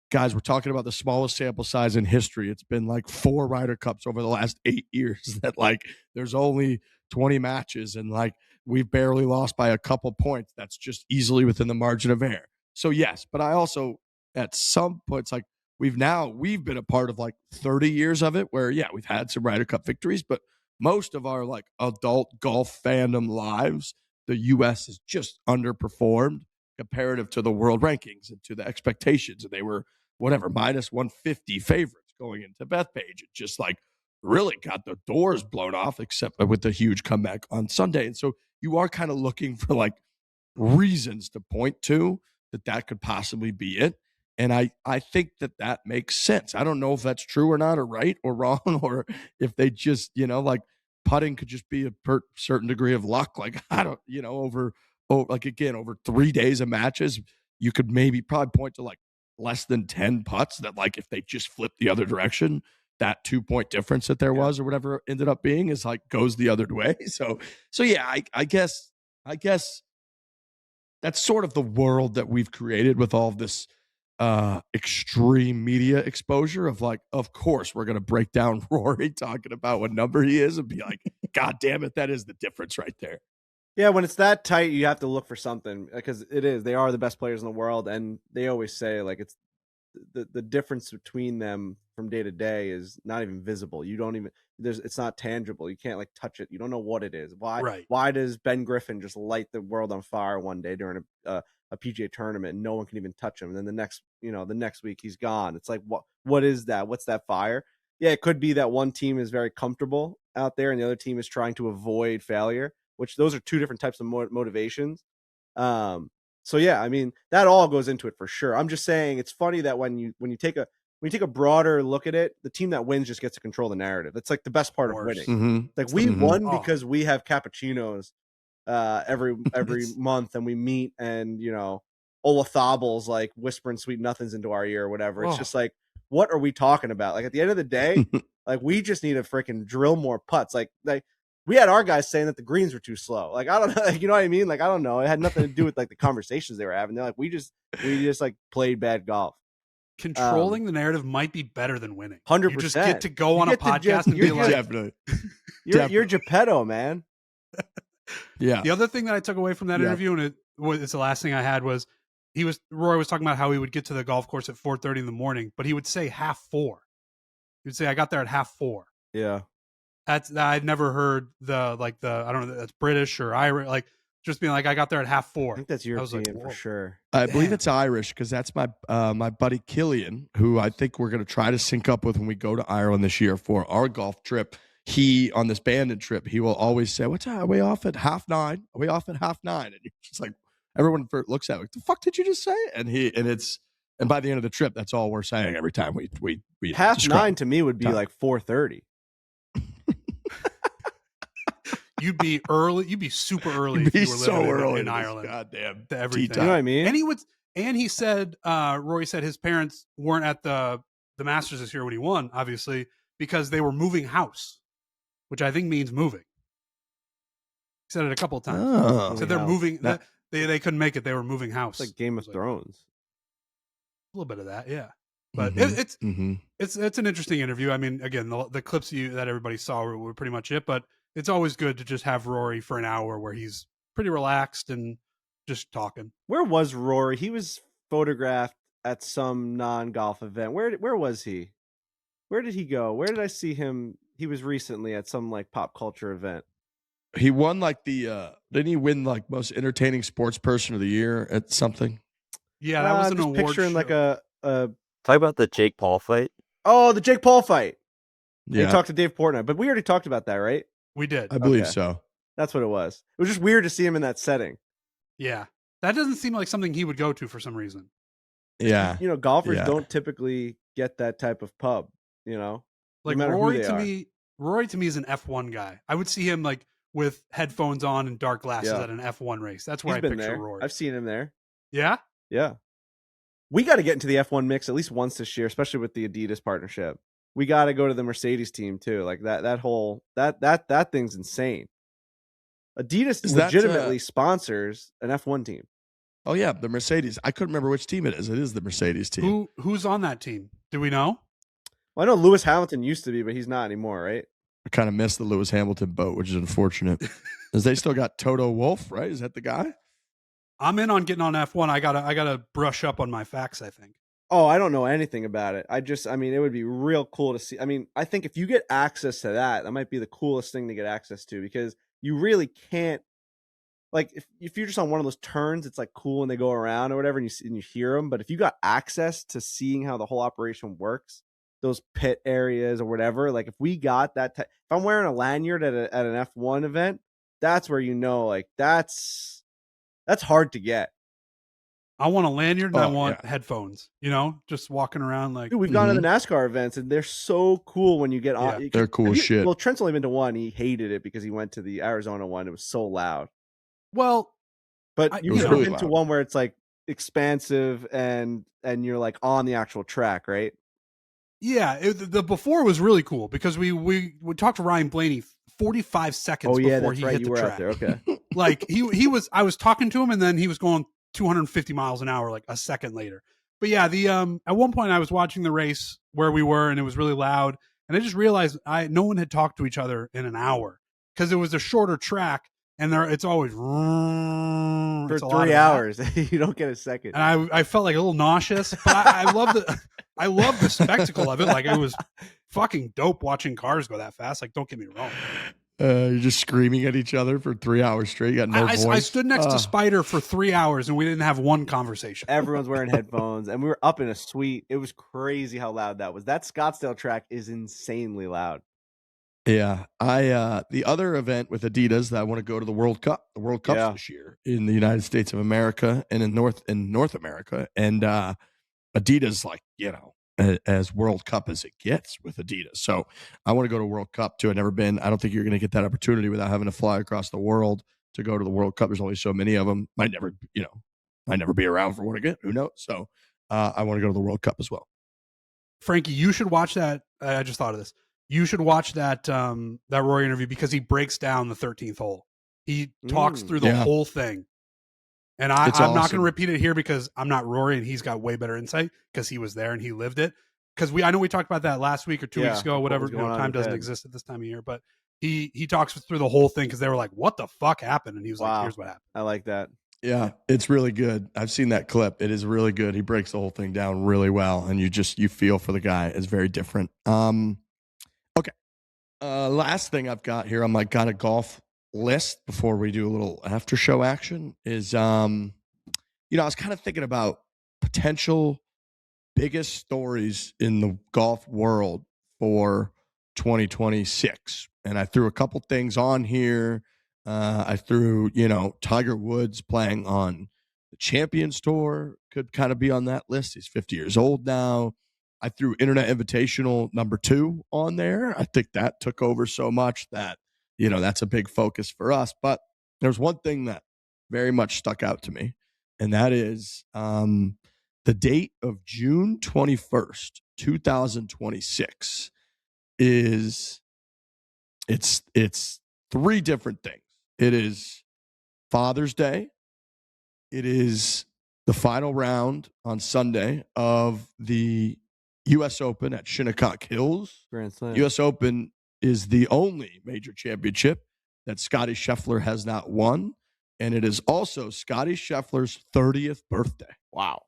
guys, we're talking about the smallest sample size in history. It's been like 4 Ryder Cups over the last 8 years that like there's only 20 matches and like we've barely lost by a couple points. That's just easily within the margin of error. So yes, but I also at some points like we've been a part of like 30 years of it where yeah, we've had some Ryder Cup victories, but most of our like adult golf fandom lives, the US has just underperformed comparative to the world rankings and to the expectations. And they were whatever, minus 150 favorites going into Bethpage. It just like really got the doors blown off, except with the huge comeback on Sunday. And so you are kind of looking for like reasons to point to that could possibly be it. And I think that makes sense. I don't know if that's true or not, or right or wrong, or if they just, like putting could just be a certain degree of luck. Like, I don't, over 3 days of matches, you could probably point to like less than 10 putts that like, if they just flip the other direction, that 2-point difference that there was or whatever ended up being is like goes the other way. So yeah, I guess that's sort of the world that we've created with all of this extreme media exposure of like, of course we're going to break down Rory talking about what number he is and be like, God damn it, that is the difference right there. Yeah, when it's that tight, you have to look for something because they are the best players in the world. And they always say like it's the difference between them from day to day is not even visible. You don't even, it's not tangible. You can't like touch it. You don't know what it is. Why does Ben Griffin just light the world on fire one day during a PGA tournament and no one can even touch him? And then the next week he's gone. It's like, what is that? What's that fire? Yeah, it could be that one team is very comfortable out there and the other team is trying to avoid failure, which those are 2 different types of motivations. So yeah, I mean, that all goes into it for sure. I'm just saying it's funny that when you take a broader look at it, the team that wins just gets to control the narrative. That's like the best part of winning. Mm-hmm. Like we won because we have cappuccinos every month and we meet and Olafable's like whispering sweet nothings into our ear or whatever. It's just like, what are we talking about? Like at the end of the day, like we just need to freaking drill more putts. Like we had our guys saying that the greens were too slow. Like, I don't know, like, you know what I mean? Like, I don't know. It had nothing to do with like the conversations they were having. They're like, we just like played bad golf. Controlling the narrative might be better than winning. 100%. You just get to go on a podcast and be like, definitely. You're Geppetto, man. Yeah. The other thing that I took away from that interview, and it's the last thing I had, was Rory was talking about how he would get to the golf course at 4:30 in the morning, but he would say 4:30. He would say, I got there at 4:30. Yeah. I'd never heard I don't know, that's British or Irish, like just being like, I got there at 4:30. I think that's European for sure. I believe it's Irish because that's my buddy Killian, who I think we're going to try to sync up with when we go to Ireland this year for our golf trip. He, on this Bandon trip, he will always say, "What's that? Are we off at 9:30? Are we off at 9:30?" And you're just like, everyone looks at it, like, the fuck did you just say? And by the end of the trip, that's all we're saying every time we 9:30 to me would be like 4:30. You'd be early. You'd be super early. If you were so early in Ireland. Goddamn to everything. T-time. You know what I mean? And he said, Rory said his parents weren't at the Masters this year when he won, obviously, because they were moving house, which I think means moving. He said it a couple of times. Oh, he said they're moving. They couldn't make it. They were moving house. It's like Game of Thrones. A little bit of that, yeah. But it's an interesting interview. I mean, again, the clips that everybody saw were pretty much it. But it's always good to just have Rory for an hour where he's pretty relaxed and just talking. Where was Rory? He was photographed at some non-golf event. Where was he? Where did he go? Where did I see him? He was recently at some like pop culture event. He won like didn't he win like most entertaining sports person of the year at something? Yeah, that was an award picturing show. Like a talk about the Jake Paul fight. Oh, the Jake Paul fight. He talked to Dave Portnoy, but we already talked about that, right? We did. I believe so. That's what it was. It was just weird to see him in that setting. Yeah. That doesn't seem like something he would go to for some reason. Yeah. You know, golfers don't typically get that type of pub, you know? Like Rory to me is an F1 guy. I would see him like with headphones on and dark glasses at an F1 race. That's where I picture Rory. I've seen him there. Yeah? Yeah. We got to get into the F1 mix at least once this year, especially with the Adidas partnership. We got to go to the Mercedes team too. Like that thing's insane. Adidas legitimately sponsors an F1 team. Oh yeah, the Mercedes. I couldn't remember which team it is. It is the Mercedes team. Who's on that team? Do we know? Well, I know Lewis Hamilton used to be, but he's not anymore, right? I kind of missed the Lewis Hamilton boat, which is unfortunate. Because they still got Toto Wolff, right? Is that the guy? I'm in on getting on F1. I gotta brush up on my facts, I think. Oh, I don't know anything about it. I mean, it would be real cool to see. I mean, I think if you get access to that might be the coolest thing to get access to, because you really can't, like, if you're just on one of those turns, it's like cool and they go around or whatever, and you hear them. But if you got access to seeing how the whole operation works, those pit areas or whatever, like if we got that, if I'm wearing a lanyard at an F1 event, that's where, you know, like that's hard to get. I want a lanyard and I want headphones, you know, just walking around like. Dude, we've gone to the NASCAR events and they're so cool when you get on. Yeah, they're cool as shit. Well, Trent's only been to one. He hated it because he went to the Arizona one. It was so loud. Well, but you've never been to one where it's like expansive and you're like on the actual track, right? Yeah, the before was really cool because we talked to Ryan Blaney 45 seconds before he hit the track. Out there. Okay. Like I was talking to him and then he was going 250 miles an hour like a second later. But yeah, at one point I was watching the race where we were and it was really loud, and I just realized no one had talked to each other in an hour because it was a shorter track, and it's always for 3 hours. You don't get a second. And I felt like a little nauseous, but I love the spectacle of it. Like, it was fucking dope watching cars go that fast. Like, don't get me wrong. You're just screaming at each other for 3 hours straight. You got no voice. I stood next to Spider for 3 hours and we didn't have one conversation. Everyone's wearing headphones and we were up in a suite. It was crazy how loud that was. That Scottsdale track is insanely loud. Yeah. The other event with Adidas that I want to go to the World Cup. The World Cup's this year in the United States of America and in North America. And Adidas, like, you know, as World Cup as it gets with Adidas. So I want to go to World Cup too. I've never been. I don't think you're going to get that opportunity without having to fly across the world to go to the World Cup. There's only so many of them. Might never be around for one again. Who knows? So I want to go to the World Cup as well. Frankie, you should watch that. I just thought of this. You should watch that Rory interview because he breaks down the 13th hole. He talks through the whole thing. And I'm not going to repeat it here because I'm not Rory and he's got way better insight because he was there and he lived it. Because I know we talked about that last week or 2 weeks ago, whatever. Time doesn't exist at this time of year, but he talks through the whole thing because they were like, "What the fuck happened?" And he was like, "Here's what happened." I like that. Yeah, it's really good. I've seen that clip. It is really good. He breaks the whole thing down really well, and you feel for the guy. It's very different. Okay. Last thing I've got here, I'm like got a golf list before we do a little after show action is I was kind of thinking about potential biggest stories in the golf world for 2026, and I threw a couple things on here. I threw Tiger Woods playing on the Champions Tour could kind of be on that list. He's 50 years old now. I threw Internet Invitational #2 on there. I think that took over so much that that's a big focus for us. But there's one thing that very much stuck out to me, and that is the date of June 21st, 2026 is it's three different things. It is Father's Day. It is the final round on Sunday of the U.S. Open at Shinnecock Hills. Grand Slam. U.S. Open is the only major championship that Scottie Scheffler has not won, and it is also Scottie Scheffler's 30th birthday. Wow.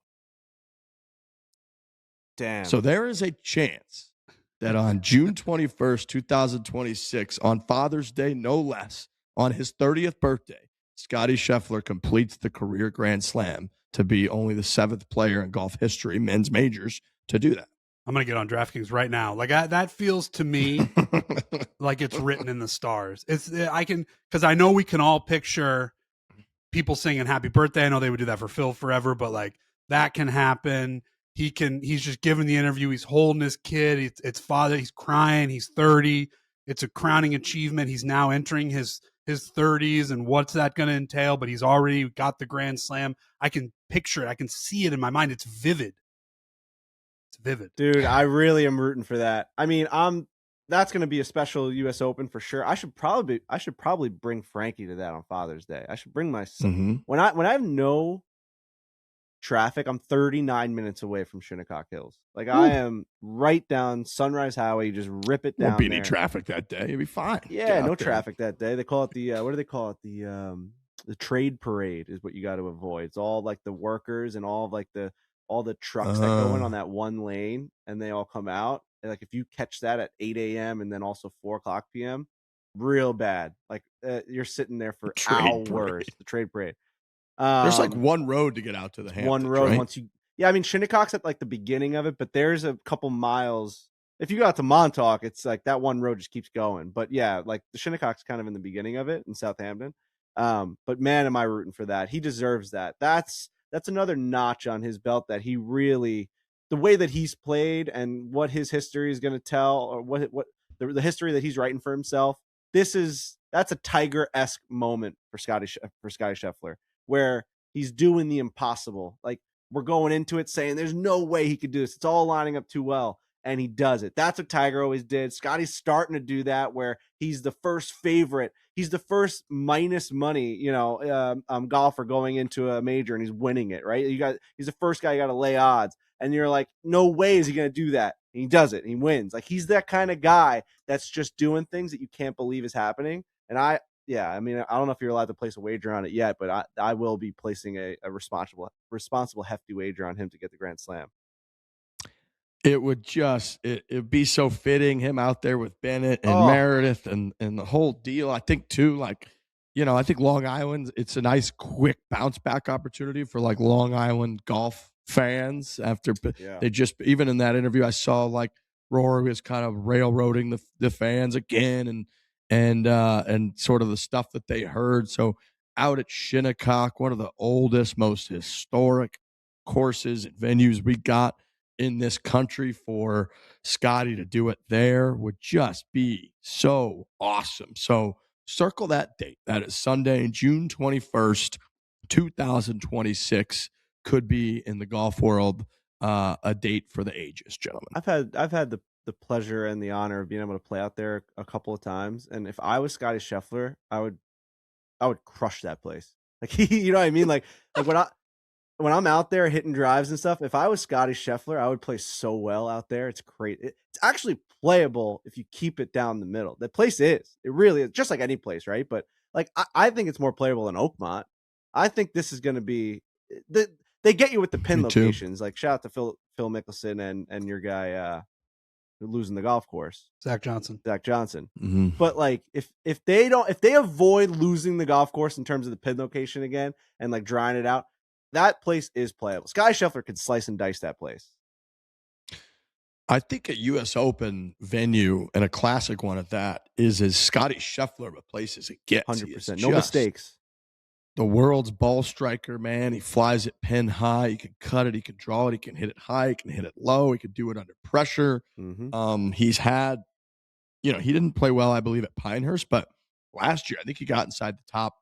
Damn. So there is a chance that on June 21st, 2026, on Father's Day, no less, on his 30th birthday, Scottie Scheffler completes the career Grand Slam to be only the 7th player in golf history, men's majors, to do that. I'm going to get on DraftKings right now. Like that feels to me like it's written in the stars. Because I know we can all picture people singing happy birthday. I know they would do that for Phil forever, but like that can happen. He's just giving the interview. He's holding his kid. It's father. He's crying. He's 30. It's a crowning achievement. He's now entering his 30s, and what's that going to entail? But he's already got the Grand Slam. I can picture it. I can see it in my mind. It's vivid. It's vivid. Dude, I really am rooting for that. I mean, that's going to be a special US Open for sure. I should probably bring Frankie to that on Father's Day. I should bring my son. When I have no traffic, I'm 39 minutes away from Shinnecock Hills. Like I am right down Sunrise Highway. You just rip it down. Won't be any traffic that day. You'll be fine. Yeah, no traffic that day. They call it the what do they call it? The trade parade is what you got to avoid. It's all like the workers and all the trucks that go in on that one lane, and they all come out. And like if you catch that at 8 a.m. and then also 4:00 p.m., real bad. Like you're sitting there for hours. The trade parade. There's like one road to get out to the Hamptons. One road right? once you. Yeah, I mean Shinnecock's at like the beginning of it, but there's a couple miles. If you go out to Montauk, it's like that one road just keeps going. But yeah, like the Shinnecock's kind of in the beginning of it in Southampton. But man, am I rooting for that? He deserves that. That's another notch on his belt that he really, the way that he's played and what his history is going to tell, or what the history that he's writing for himself. That's a Tiger-esque moment for Scottie Scheffler, where he's doing the impossible. Like we're going into it saying there's no way he could do this. It's all lining up too well. And he does it. That's what Tiger always did. Scottie's starting to do that, where he's the first favorite. He's the first minus money, golfer going into a major, and he's winning it, right? He's the first guy you got to lay odds. And you're like, no way is he going to do that. And he does it. And he wins. Like he's that kind of guy that's just doing things that you can't believe is happening. And I don't know if you're allowed to place a wager on it yet, but I will be placing a responsible hefty wager on him to get the Grand Slam. It would it'd be so fitting, him out there with Bennett and Meredith and the whole deal. I think too, I think Long Island, it's a nice quick bounce back opportunity for like Long Island golf fans after they just, even in that interview I saw, like Rory was kind of railroading the fans again and sort of the stuff that they heard. So out at Shinnecock, one of the oldest, most historic courses and venues we got in this country, for Scottie to do it there would just be so awesome. So circle that date. That is Sunday, June 21st, 2026. Could be in the golf world a date for the ages, gentlemen. I've had the pleasure and the honor of being able to play out there a couple of times, and if I was Scottie Scheffler, I would crush that place. Like you know what I mean? Like when I'm out there hitting drives and stuff, if I was Scottie Scheffler, I would play so well out there. It's great. It's actually playable if you keep it down the middle. The place is. It really is, just like any place, right? But like I think it's more playable than Oakmont. I think this is going to be they get you with the pin locations. Like shout out to Phil Mickelson and your guy losing the golf course, Zach Johnson. Mm-hmm. But like if they avoid losing the golf course in terms of the pin location again and like drying it out, that place is playable. Scottie Scheffler could slice and dice that place. I think a U.S. Open venue, and a classic one at that, is as Scottie Scheffler of a place as it gets. 100%. No mistakes. The world's ball striker, man. He flies it pin high. He can cut it. He can draw it. He can hit it high. He can hit it low. He can do it under pressure. Mm-hmm. He's had, he didn't play well, I believe, at Pinehurst, but last year I think he got inside the top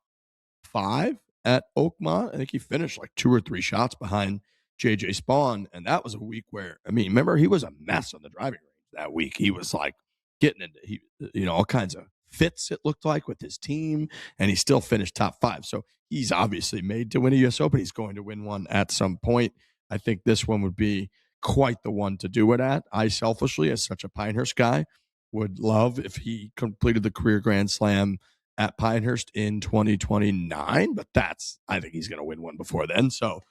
5 at Oakmont. I think he finished like 2 or 3 shots behind JJ Spawn. And that was a week where, remember, he was a mess on the driving range that week. He was like getting into, all kinds of fits, it looked like, with his team, and he still finished top 5. So he's obviously made to win a US Open. He's going to win one at some point. I think this one would be quite the one to do it at. I selfishly, as such a Pinehurst guy, would love if he completed the career Grand Slam at Pinehurst in 2029, but I think he's going to win one before then. So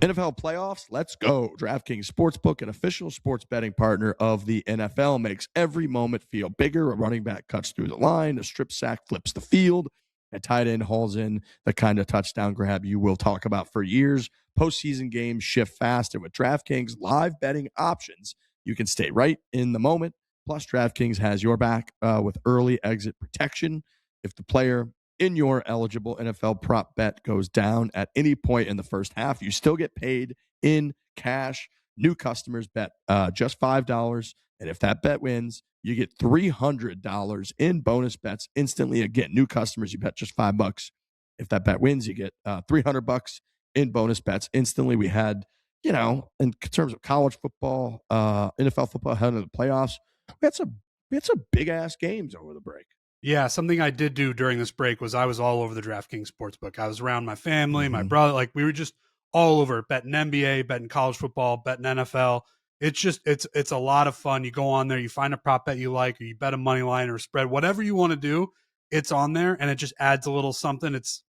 NFL playoffs, let's go. DraftKings Sportsbook, an official sports betting partner of the NFL, makes every moment feel bigger. A running back cuts through the line, a strip sack flips the field, A tight end hauls in the kind of touchdown grab you will talk about for years. Postseason games shift fast, and with DraftKings live betting options, you can stay right in the moment. Plus, DraftKings has your back with early exit protection. If the player in your eligible NFL prop bet goes down at any point in the first half, you still get paid in cash. New customers bet just $5. And if that bet wins, you get $300 in bonus bets instantly. Again, new customers, you bet just $5. If that bet wins, you get $300 in bonus bets instantly. We had, in terms of college football, NFL football ahead of the playoffs, we had some big ass games over the break. Yeah, something I did do during this break was I was all over the DraftKings sportsbook. I was around my family, my brother, like we were just all over it, betting NBA, betting college football, betting NFL. It's just it's a lot of fun. You go on there, you find a prop bet you like, or you bet a money line or a spread, whatever you want to do. It's on there, and it just adds a little something. It's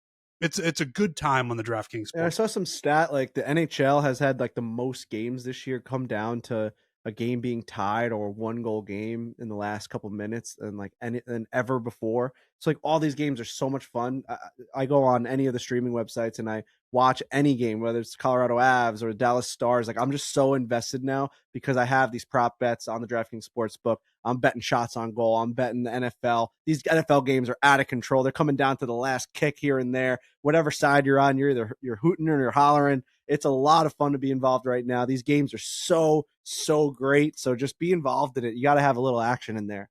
a good time on the DraftKings. Yeah, I saw some stat like the NHL has had like the most games this year come down to a game being tied or 1-goal game in the last couple minutes than ever before. So like all these games are so much fun. I go on any of the streaming websites and I watch any game, whether it's Colorado Avs or Dallas Stars. Like I'm just so invested now because I have these prop bets on the DraftKings Sportsbook. I'm betting shots on goal. I'm betting the NFL. These NFL games are out of control. They're coming down to the last kick here and there. Whatever side you're on, you're hooting or you're hollering. It's a lot of fun to be involved right now. These games are so great. So just be involved in it. You got to have a little action in there.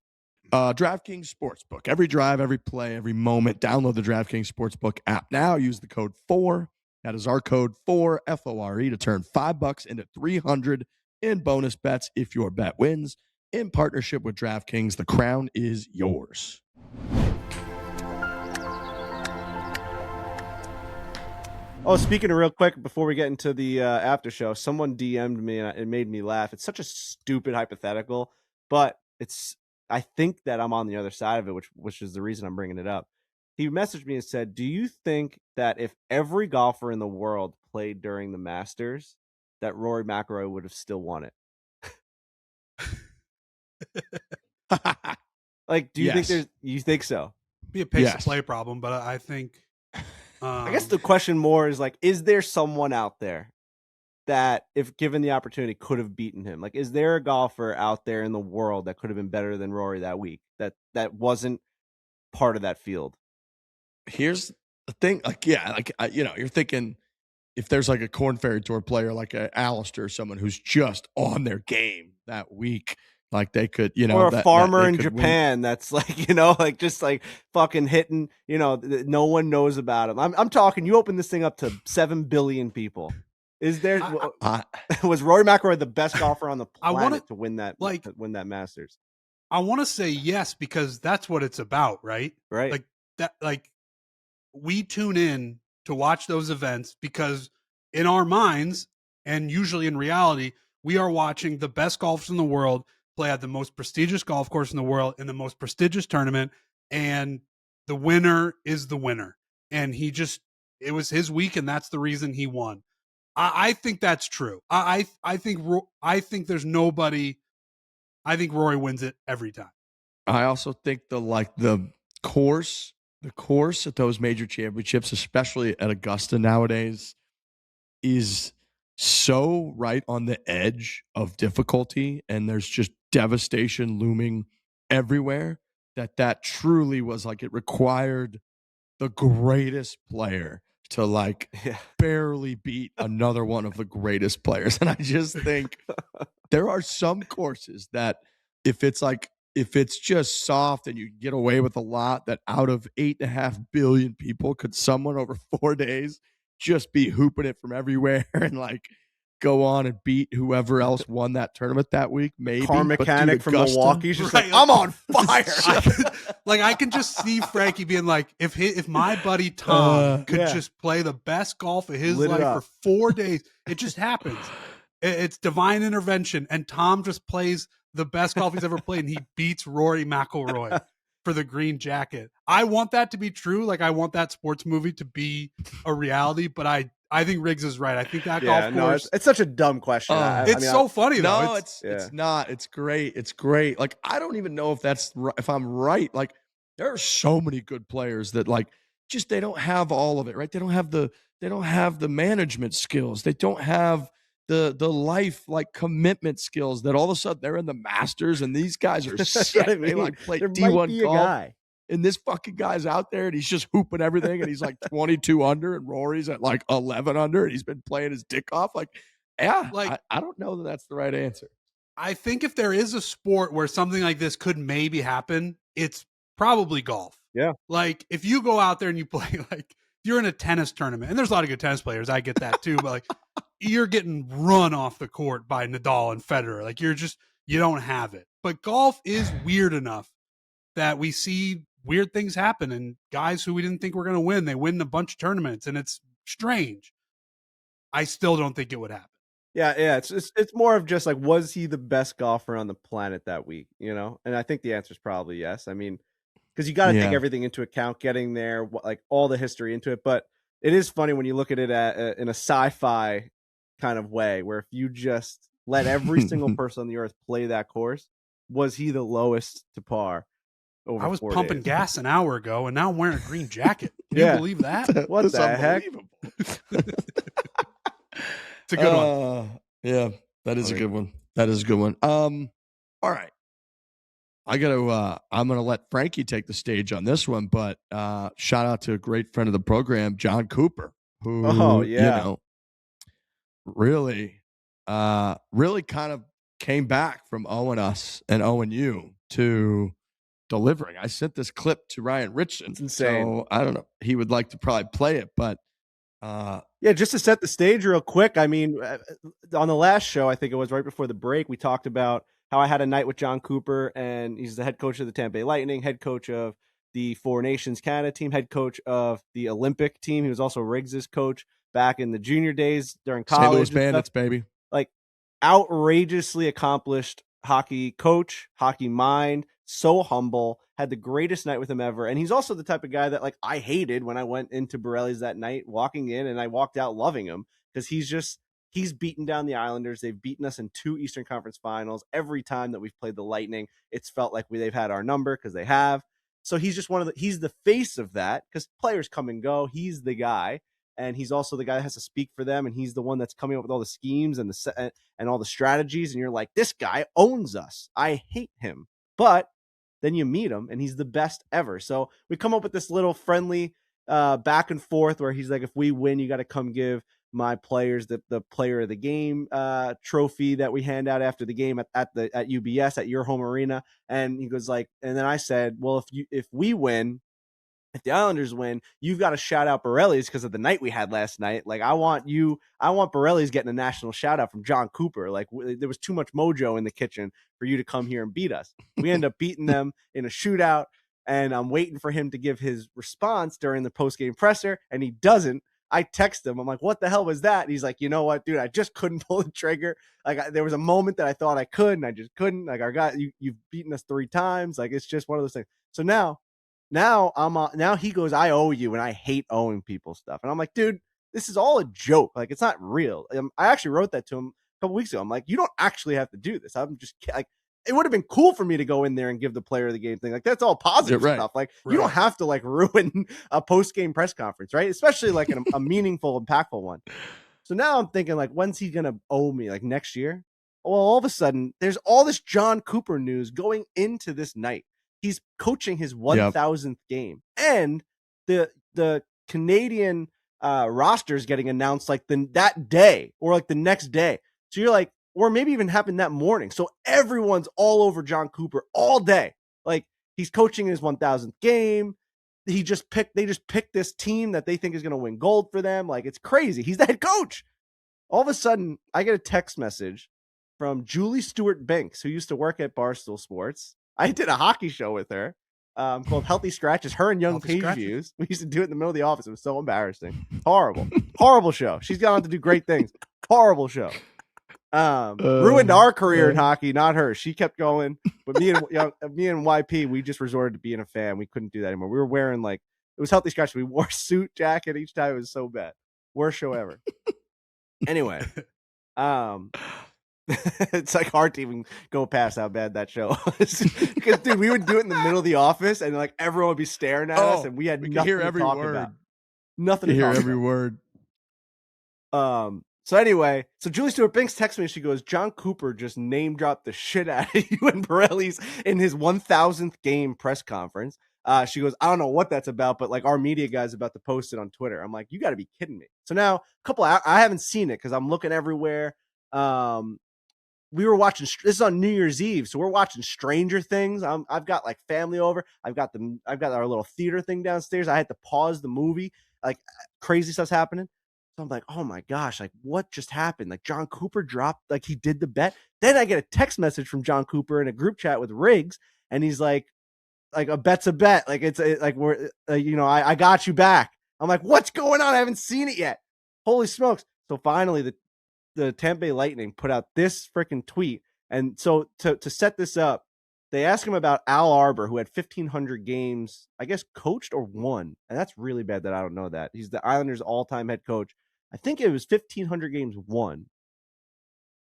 DraftKings Sportsbook. Every drive, every play, every moment. Download the DraftKings Sportsbook app now. Use the code FORE. That is our code FORE, F-O-R-E, to turn $5 into $300 in bonus bets if your bet wins. In partnership with DraftKings, the crown is yours. Oh, speaking of real quick, before we get into the after show, someone DM'd me and it made me laugh. It's such a stupid hypothetical, but I think that I'm on the other side of it, which is the reason I'm bringing it up. He messaged me and said, do you think that if every golfer in the world played during the Masters, that Rory McIlroy would have still won it? Like, do you think you think so? Be a pace of play problem, but I think I guess the question more is like, is there someone out there that, if given the opportunity, could have beaten him? Like, is there a golfer out there in the world that could have been better than Rory that week that wasn't part of that field? Here's the thing. You're thinking if there's like a Korn Ferry Tour player like a Alistair, someone who's just on their game that week, like they could, or a farmer in Japan that's like, like just like fucking hitting, no one knows about him. I'm talking, you open this thing up to 7 billion people. Is there was Rory McIlroy the best golfer on the planet to win that Masters? I want to say yes, because that's what it's about, right? Right. Like that, like we tune in to watch those events because in our minds, and usually in reality, we are watching the best golfers in the world play at the most prestigious golf course in the world in the most prestigious tournament, and the winner is the winner. And it was his week, and that's the reason he won. I think that's true. I think there's nobody. I think Rory wins it every time. I also think the course at those major championships, especially at Augusta nowadays, is so right on the edge of difficulty, and there's just devastation looming everywhere that truly was like it required the greatest player to barely beat another one of the greatest players. And I just think there are some courses that if it's just soft and you get away with a lot, that out of 8.5 billion people, could someone over 4 days just be hooping it from everywhere and go on and beat whoever else won that tournament that week? Maybe car mechanic from Milwaukee's just right, I'm on fire. I can just see Frankie being like, if my buddy Tom could just play the best golf of his life for 4 days, it just happens. It's divine intervention, and Tom just plays the best golf he's ever played, and he beats Rory McIlroy for the green jacket. I want that to be true. I want that sports movie to be a reality, but I think Riggs is right. I think that golf course. It's such a dumb question. It's so funny though. No, it's not. It's great. It's great. I don't even know if I'm right. There are so many good players that just they don't have all of it, right? They don't have the management skills. They don't have the life like commitment skills that all of a sudden they're in the Masters and these guys are sick. I mean. They like play there D1 might be golf. a guy. And this fucking guy's out there and he's just hooping everything and he's like 22 under and Rory's at like 11 under and he's been playing his dick off. Like, yeah, like, I don't know that that's the right answer. I think if there is a sport where something like this could maybe happen, it's probably golf. Yeah. Like if you go out there and you play, like you're in a tennis tournament, and there's a lot of good tennis players, I get that too, but like you're getting run off the court by Nadal and Federer. Like you don't have it. But golf is weird enough that we see weird things happen and guys who we didn't think were going to win, they win a bunch of tournaments and it's strange. I still don't think it would happen. Yeah. It's more of just like, was he the best golfer on the planet that week? You know? And I think the answer is probably yes. I mean, because you got to take everything into account, getting there, like all the history into it. But it is funny when you look at it in a sci-fi kind of way, where if you just let every single person on the earth play that course, was he the lowest to par? I was pumping gas an hour ago, and now I'm wearing a green jacket. Can you believe that? What the heck? It's a good one. Yeah, that is a good one. That is a good one. All right. I'm gonna let Frankie take the stage on this one, but shout out to a great friend of the program, Jon Cooper, who really kind of came back from owing us and owing you to delivering. I sent this clip to Ryan Richardson. It's insane. So I don't know. He would like to probably play it, but just to set the stage real quick. I mean, on the last show, I think it was right before the break, we talked about how I had a night with Jon Cooper, and he's the head coach of the Tampa Bay Lightning, head coach of the Four Nations Canada team, head coach of the Olympic team. He was also Riggs's coach back in the junior days during college. St. Louis Bandits, baby. Like outrageously accomplished hockey coach, hockey mind, so humble, had the greatest night with him ever. And he's also the type of guy that like I hated when I went into Borelli's that night, walking in, and I walked out loving him because he's beaten down the Islanders. They've beaten us in 2 Eastern Conference finals. Every time that we've played the Lightning, it's felt like they've had our number because they have. So he's just he's the face of that because players come and go. He's the guy. And he's also the guy that has to speak for them. And he's the one that's coming up with all the schemes and and all the strategies. And you're like, this guy owns us. I hate him. But then you meet him and he's the best ever. So we come up with this little friendly back and forth where he's like, if we win, you got to come give my players the player of the game trophy that we hand out after the game at UBS at your home arena. And he goes like, and then I said, well, if we win, if the Islanders win, you've got to shout out Borelli's because of the night we had last night. Like I want Borelli's getting a national shout out from Jon Cooper. Like there was too much mojo in the kitchen for you to come here and beat us. We end up beating them in a shootout, and I'm waiting for him to give his response during the post-game presser, and he doesn't. I text him. I'm like, what the hell was that? And he's like, you know what, dude, I just couldn't pull the trigger. Like there was a moment that I thought I could, and I just couldn't. Like our guy, you've beaten us 3 times. Like it's just one of those things. So now he goes, I owe you, and I hate owing people stuff. And I'm like, dude, this is all a joke. Like it's not real. I actually wrote that to him a couple weeks ago. I'm like, you don't actually have to do this. I'm just like, it would have been cool for me to go in there and give the player of the game thing. Like that's all positive stuff. Like you don't have to like ruin a post-game press conference, right? Especially like a meaningful, impactful one. So now I'm thinking like, when's he going to owe me? Like next year? Well, all of a sudden there's all this Jon Cooper news going into this night. He's coaching his 1,000th game, and the Canadian roster is getting announced like that day or like the next day. So you're like, or maybe even happened that morning. So everyone's all over Jon Cooper all day. Like he's coaching his 1,000th game. They just picked this team that they think is going to win gold for them. Like it's crazy. He's the head coach. All of a sudden, I get a text message from Julie Stewart-Banks, who used to work at Barstool Sports. I did a hockey show with her called Healthy Scratches. Her and Young Page Views. We used to do it in the middle of the office. It was so embarrassing. Horrible show. She's gone on to do great things. Horrible show. Ruined our career in hockey, not her. She kept going. But me and YP, we just resorted to being a fan. We couldn't do that anymore. We were wearing it was Healthy Scratches. We wore a suit jacket each time. It was so bad. Worst show ever. Anyway, It's like hard to even go past how bad that show was. Because dude, we would do it in the middle of the office, and like everyone would be staring at us, and we had nothing hear to every talk word. about. Nothing You to hear talk every about. word. So anyway, so Julie Stewart-Binks texts me. She goes, Jon Cooper just name dropped the shit out of you and Borelli's in his 1000th game press conference. She goes, I don't know what that's about, but like our media guy's about to post it on Twitter. I'm like, you got to be kidding me. So now I haven't seen it because I'm looking everywhere. We were watching, this is on New Year's Eve, so we're watching Stranger Things. I've got like family over. I've got our little theater thing downstairs. I had to pause the movie. Like crazy stuff's happening. So I'm like, oh my gosh, like what just happened? Like Jon Cooper dropped, like he did the bet. Then I get a text message from Jon Cooper in a group chat with Riggs, and he's like a bet's a bet. Like like we're, I got you back. I'm like, what's going on? I haven't seen it yet. Holy smokes. So finally the Tampa Bay Lightning put out this freaking tweet. And so to set this up, they asked him about Al Arbor, who had 1,500 games, I guess, coached or won. And that's really bad that I don't know that. He's the Islanders' all-time head coach. I think it was 1,500 games won.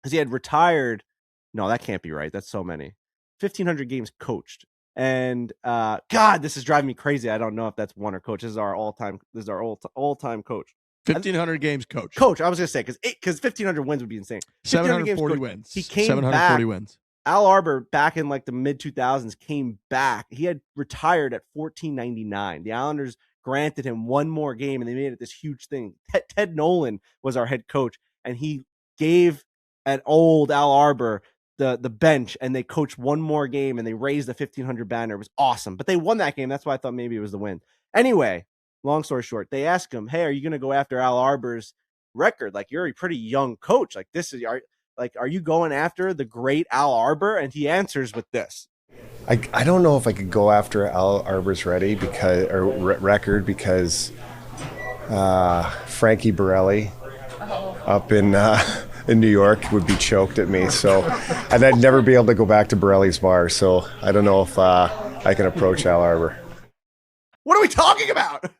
Because he had retired. No, that can't be right. That's so many. 1,500 games coached. And God, this is driving me crazy. I don't know if that's won or coach. This is our all-time coach. 1,500 games coach. Coach, I was going to say, because 1,500 wins would be insane. 740 wins. He came 740 back. Wins. Al Arbor, back in like the mid-2000s, came back. He had retired at 1499. The Islanders granted him one more game, and they made it this huge thing. Ted Nolan was our head coach, and he gave an old Al Arbor the bench, and they coached one more game, and they raised the 1,500 banner. It was awesome. But they won that game. That's why I thought maybe it was the win. Anyway, long story short, they ask him, hey, are you going to go after Al Arbor's record? Like, you're a pretty young coach. Like, are you going after the great Al Arbor? And he answers with this. I don't know if I could go after Al Arbor's record because Frankie Borelli up in New York would be choked at me. So, and I'd never be able to go back to Borelli's bar. So I don't know if I can approach Al Arbor. What are we talking about?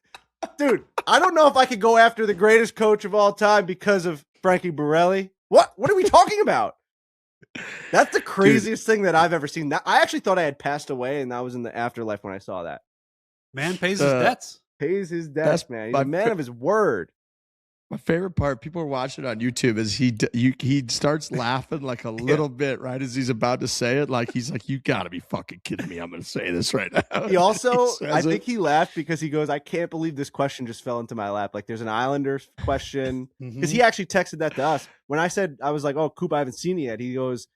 Dude, I don't know if I could go after the greatest coach of all time because of Frankie Borelli. What are we talking about? That's the craziest thing that I've ever seen. I actually thought I had passed away, and I was in the afterlife when I saw that. Man pays his debts. Pays his debts, man. He's a man of his word. My favorite part, people are watching on YouTube, is he starts laughing like a little bit right as he's about to say it. Like he's like, you got to be fucking kidding me. I'm going to say this right now. He also, I think he laughed because he goes, I can't believe this question just fell into my lap. Like there's an Islanders question. Because he actually texted that to us. When I said, I was like, oh, Coop, I haven't seen it yet. He goes,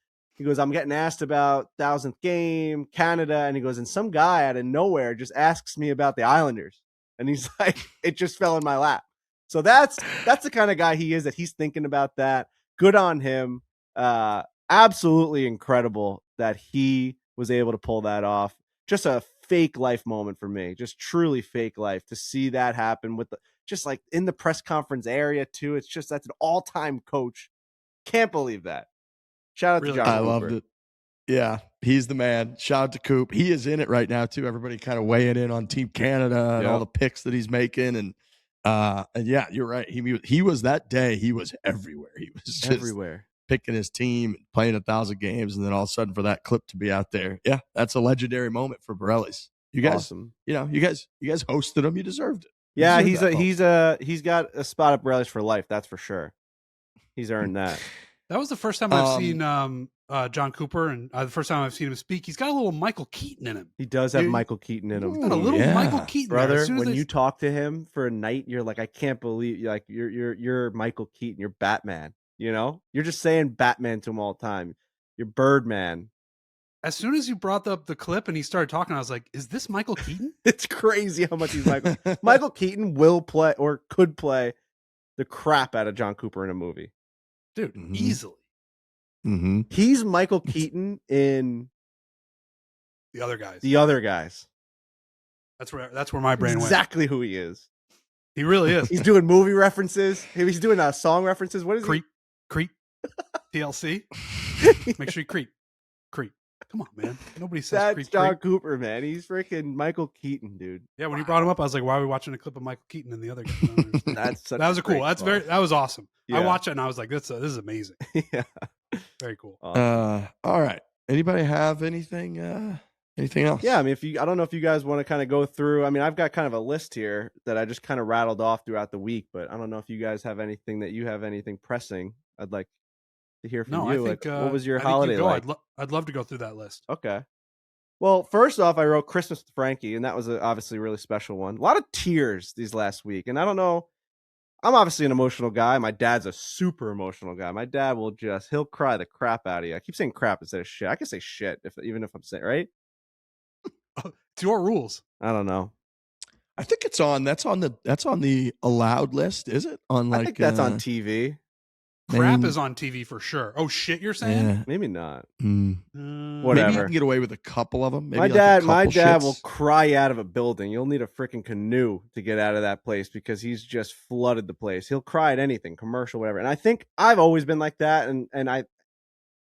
I'm getting asked about 1000th game, Canada. And he goes, and some guy out of nowhere just asks me about the Islanders. And he's like, it just fell in my lap. So that's the kind of guy he is, that he's thinking about that. Good on him. Absolutely incredible that he was able to pull that off. Just a fake life moment for me. Just truly fake life to see that happen with just like in the press conference area too. It's just, that's an all-time coach. Can't believe that. Shout out to Jon Cooper. I loved it. Yeah, he's the man. Shout out to Coop. He is in it right now too. Everybody kind of weighing in on Team Canada and all the picks that he's making. And yeah, you're right. He was that day. He was everywhere. He was just everywhere, picking his team, playing 1,000 games, and then all of a sudden for that clip to be out there. Yeah, that's a legendary moment for Borelli's. You guys, awesome. You guys hosted him. You deserved it. Yeah, he's got a spot at Borelli's for life. That's for sure. He's earned that. That was the first time I've seen Jon Cooper, and the first time I've seen him speak. He's got a little Michael Keaton in him. He does have Michael Keaton in him. He's got a little Michael Keaton, brother. When you talk to him for a night, you're like, I can't believe you're Michael Keaton. You're Batman. You know, you're just saying Batman to him all the time. You're Birdman. As soon as you brought up the clip and he started talking, I was like, is this Michael Keaton? It's crazy how much he's Michael. Michael Keaton will play or could play the crap out of Jon Cooper in a movie. Dude, easily. Mm-hmm. He's Michael Keaton in The Other Guys. That's where my brain went. Exactly who he is. He really is. He's doing movie references. He's doing song references. What is Creep. TLC. Make sure you creep. Come on, man. Nobody says that's creep. Jon Cooper, man. He's freaking Michael Keaton, dude. Yeah, when you brought him up, I was like, why are we watching a clip of Michael Keaton and The Other Guys? That was cool. That was awesome. Yeah. I watched it and I was like, this is amazing. Yeah. Very cool. Awesome. All right. Anybody have anything else? Yeah, I mean, I don't know if you guys want to kind of go through. I mean, I've got kind of a list here that I just kind of rattled off throughout the week, but I don't know if you guys have anything pressing. I'd like to hear from No, you. I think Like, what was your I think holiday you go. like? I'd love to go through that list. Okay. Well, first off, I wrote Christmas with Frankie, and that was obviously a really special one. A lot of tears these last week, and I don't know. I'm obviously an emotional guy. My dad's a super emotional guy. My dad he'll cry the crap out of you. I keep saying crap instead of shit. I can say shit even if I'm saying right. It's your rules. I don't know. I think that's on the allowed list, is it? On like I think that's on TV. Crap is on TV for sure. Oh shit, you're saying? Yeah. Maybe not. Maybe Whatever. you can get away with a couple of them. Maybe my like dad will cry out of a building. You'll need a freaking canoe to get out of that place because he's just flooded the place. He'll cry at anything, commercial, whatever. And I think I've always been like that. And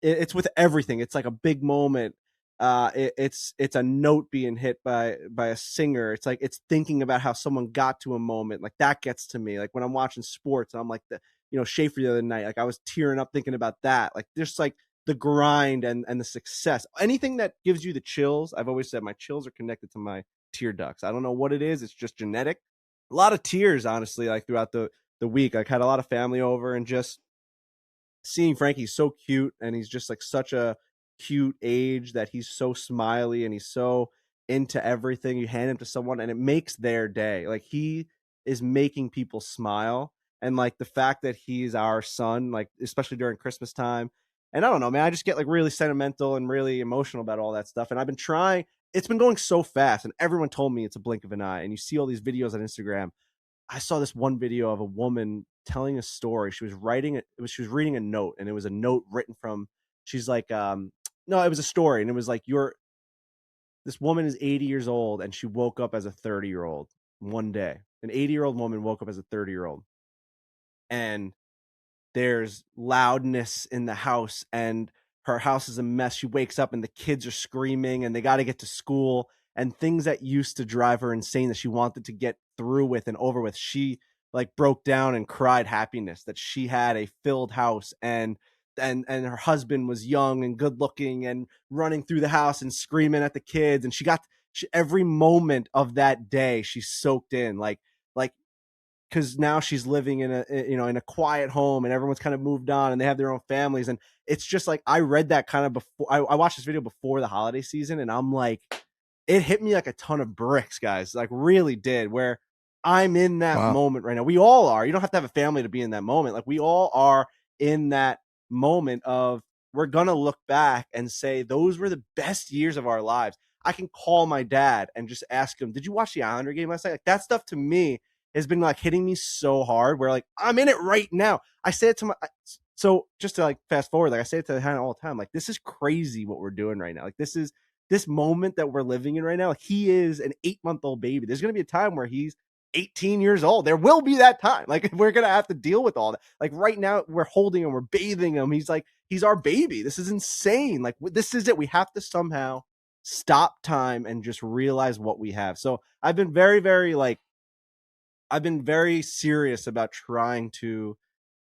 it's with everything. It's like a big moment. It's a note being hit by a singer. It's like it's thinking about how someone got to a moment. Like that gets to me. Like when I'm watching sports, I'm like Schaefer the other night. Like I was tearing up thinking about that. Like just like the grind and the success. Anything that gives you the chills. I've always said my chills are connected to my tear ducts. I don't know what it is. It's just genetic. A lot of tears, honestly, like throughout the week. I had a lot of family over and just seeing Frankie's so cute, and he's just like such a cute age that he's so smiley and he's so into everything. You hand him to someone and it makes their day. Like he is making people smile. And like the fact that he's our son, like especially during Christmas time. And I don't know, man, I just get like really sentimental and really emotional about all that stuff. And I've been trying, it's been going so fast, and everyone told me it's a blink of an eye. And you see all these videos on Instagram. I saw this one video of a woman telling a story. She was reading a note, and it was a note written from, she's like, no, it was a story. And it was like, this woman is 80 years old and she woke up as a 30-year-old one day. An 80-year-old woman woke up as a 30-year-old. And there's loudness in the house and her house is a mess. She wakes up and the kids are screaming and they got to get to school, and things that used to drive her insane that she wanted to get through with and over with. She like broke down and cried happiness that she had a filled house, and her husband was young and good looking and running through the house and screaming at the kids. And every moment of that day she soaked in, like because now she's living in a quiet home and everyone's kind of moved on and they have their own families. And it's just like, I read that kind of before I watched this video before the holiday season, and I'm like, it hit me like a ton of bricks, guys. Like really did, where I'm in that moment right now. We all are. You don't have to have a family to be in that moment. Like we all are in that moment of, we're going to look back and say, those were the best years of our lives. I can call my dad and just ask him, did you watch the Islander game last night? Like that stuff to me has been like hitting me so hard, where like I'm in it right now. I say it to so just to like fast forward, like I say it to Hannah all the time, like this is crazy what we're doing right now. Like this moment that we're living in right now. Like he is an 8-month-old baby. There's going to be a time where he's 18 years old. There will be that time. Like we're going to have to deal with all that. Like right now we're holding him, we're bathing him. He's our baby. This is insane. Like this is it. We have to somehow stop time and just realize what we have. So I've been very serious about trying to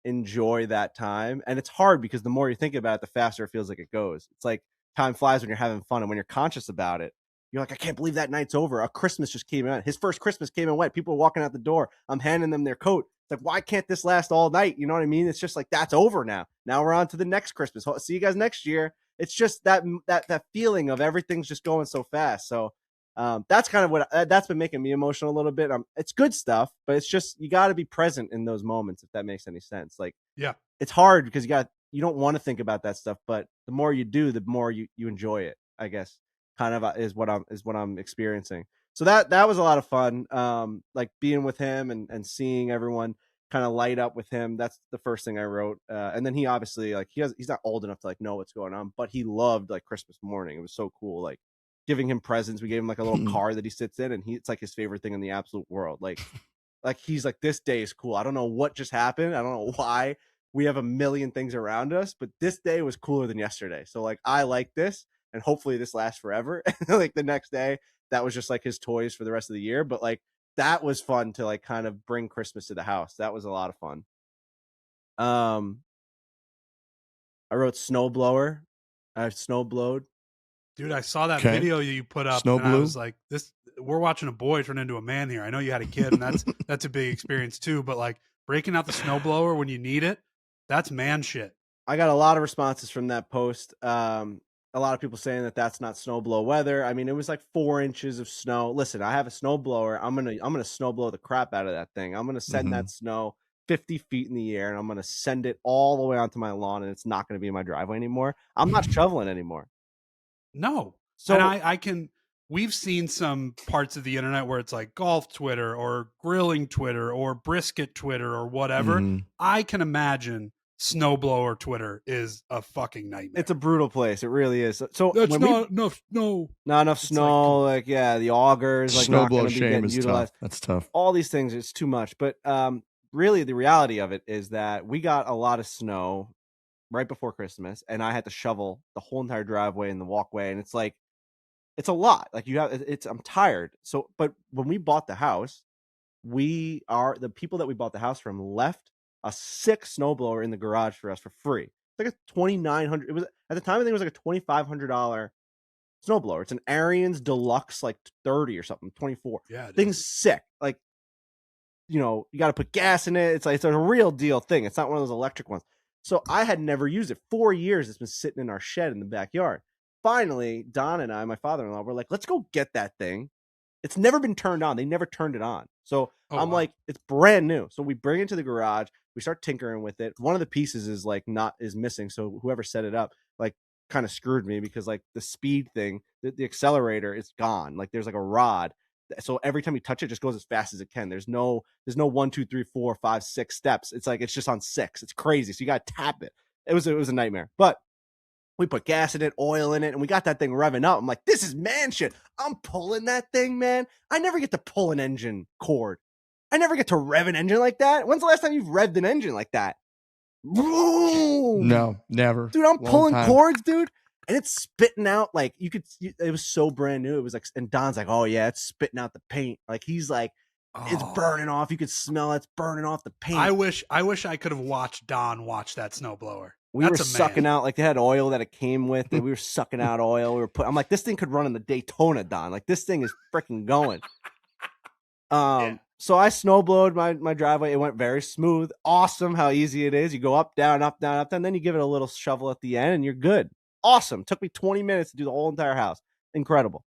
enjoy that time. And it's hard because the more you think about it, the faster it feels like it goes. It's like time flies when you're having fun. And when you're conscious about it, you're like, I can't believe that night's over. A Christmas just came out. His first Christmas came and went. People are walking out the door. I'm handing them their coat. It's like, why can't this last all night? You know what I mean? It's just like, that's over now. Now we're on to the next Christmas. See you guys next year. It's just that feeling of everything's just going so fast. So that's kind of what that's been making me emotional a little bit. It's good stuff, but it's just, you got to be present in those moments, if that makes any sense. Like, yeah, it's hard because you don't want to think about that stuff, but the more you do, the more you enjoy it, I guess, kind of is what I'm experiencing. So that was a lot of fun. Like being with him and seeing everyone kind of light up with him. That's the first thing I wrote. And then he obviously, like, he's not old enough to like know what's going on, but he loved like Christmas morning. It was so cool. Like giving him presents. We gave him like a little car that he sits in, and it's like his favorite thing in the absolute world. Like he's like, this day is cool. I don't know what just happened. I don't know why we have a million things around us, but this day was cooler than yesterday. So like, I like this, and hopefully this lasts forever. Like the next day, that was just like his toys for the rest of the year. But like, that was fun to like kind of bring Christmas to the house. That was a lot of fun. I wrote snowblower. I've snowblowed. Dude, I saw that Okay. video you put up, Snow and I blue? was like, "This, we're watching a boy turn into a man here." I know you had a kid, and that's a big experience too. But like breaking out the snowblower when you need it, that's man shit. I got a lot of responses from that post. A lot of people saying that that's not snowblow weather. I mean, it was like 4 inches of snow. Listen, I have a snowblower. I'm gonna snowblow the crap out of that thing. I'm gonna send that snow 50 feet in the air, and I'm gonna send it all the way onto my lawn, and it's not gonna be in my driveway anymore. I'm not shoveling anymore. No. So and I can, we've seen some parts of the internet where it's like golf Twitter or grilling Twitter or brisket Twitter or whatever. I can imagine snowblower Twitter is a fucking nightmare. it's a brutal place. It really is. So That's when not enough snow. not enough snow. Like the augers, like not Snowblow gonna be shame getting is utilized. tough. That's tough. All these things, it's too much. But really, the reality of it is that we got a lot of snow right before Christmas, and I had to shovel the whole entire driveway and the walkway, and it's like, it's a lot. Like I'm tired. So, but when we bought the house, the people that we bought the house from left a 6 snowblower in the garage for us for free. It's like a $2,900. It was at the time, I think it was like a $2,500 snowblower. It's an Ariens Deluxe, like 30 or something, 24. Yeah, thing's sick. Like, you got to put gas in it. It's like, it's a real deal thing. It's not one of those electric ones. So I had never used it. 4 years it's been sitting in our shed in the backyard. Finally, Don and I, my father-in-law, were like, let's go get that thing. It's never been turned on. They never turned it on. So I'm like, it's brand new. So we bring it to the garage. We start tinkering with it. One of the pieces is missing. So whoever set it up, like, kind of screwed me, because like the speed thing, the accelerator is gone. Like there's like a rod. So every time you touch it, it just goes as fast as it can. There's no 1, 2, 3, 4, 5, 6 steps. It's like, it's just on 6. It's crazy. So you got to tap it. It was a nightmare. But we put gas in it, oil in it, and we got that thing revving up. I'm like, this is man shit. I'm pulling that thing, man. I never get to pull an engine cord. I never get to rev an engine like that. When's the last time you've revved an engine like that? Boom! No, never. Dude, I'm pulling cords, dude. And it's spitting out, like, it was so brand new. It was like, and Don's like, oh yeah, it's spitting out the paint. Like, he's like, it's burning off. You could smell it's burning off the paint. I wish I could have watched Don watch that snowblower. We were sucking out, like, they had oil that it came with, and we were sucking out oil. I'm like, this thing could run in the Daytona, Don. Like, this thing is freaking going. So I snowblowed my driveway. It went very smooth. Awesome how easy it is. You go up, down, up, down, up, down. Then you give it a little shovel at the end, and you're good. Awesome. Took me 20 minutes to do the whole entire house. Incredible.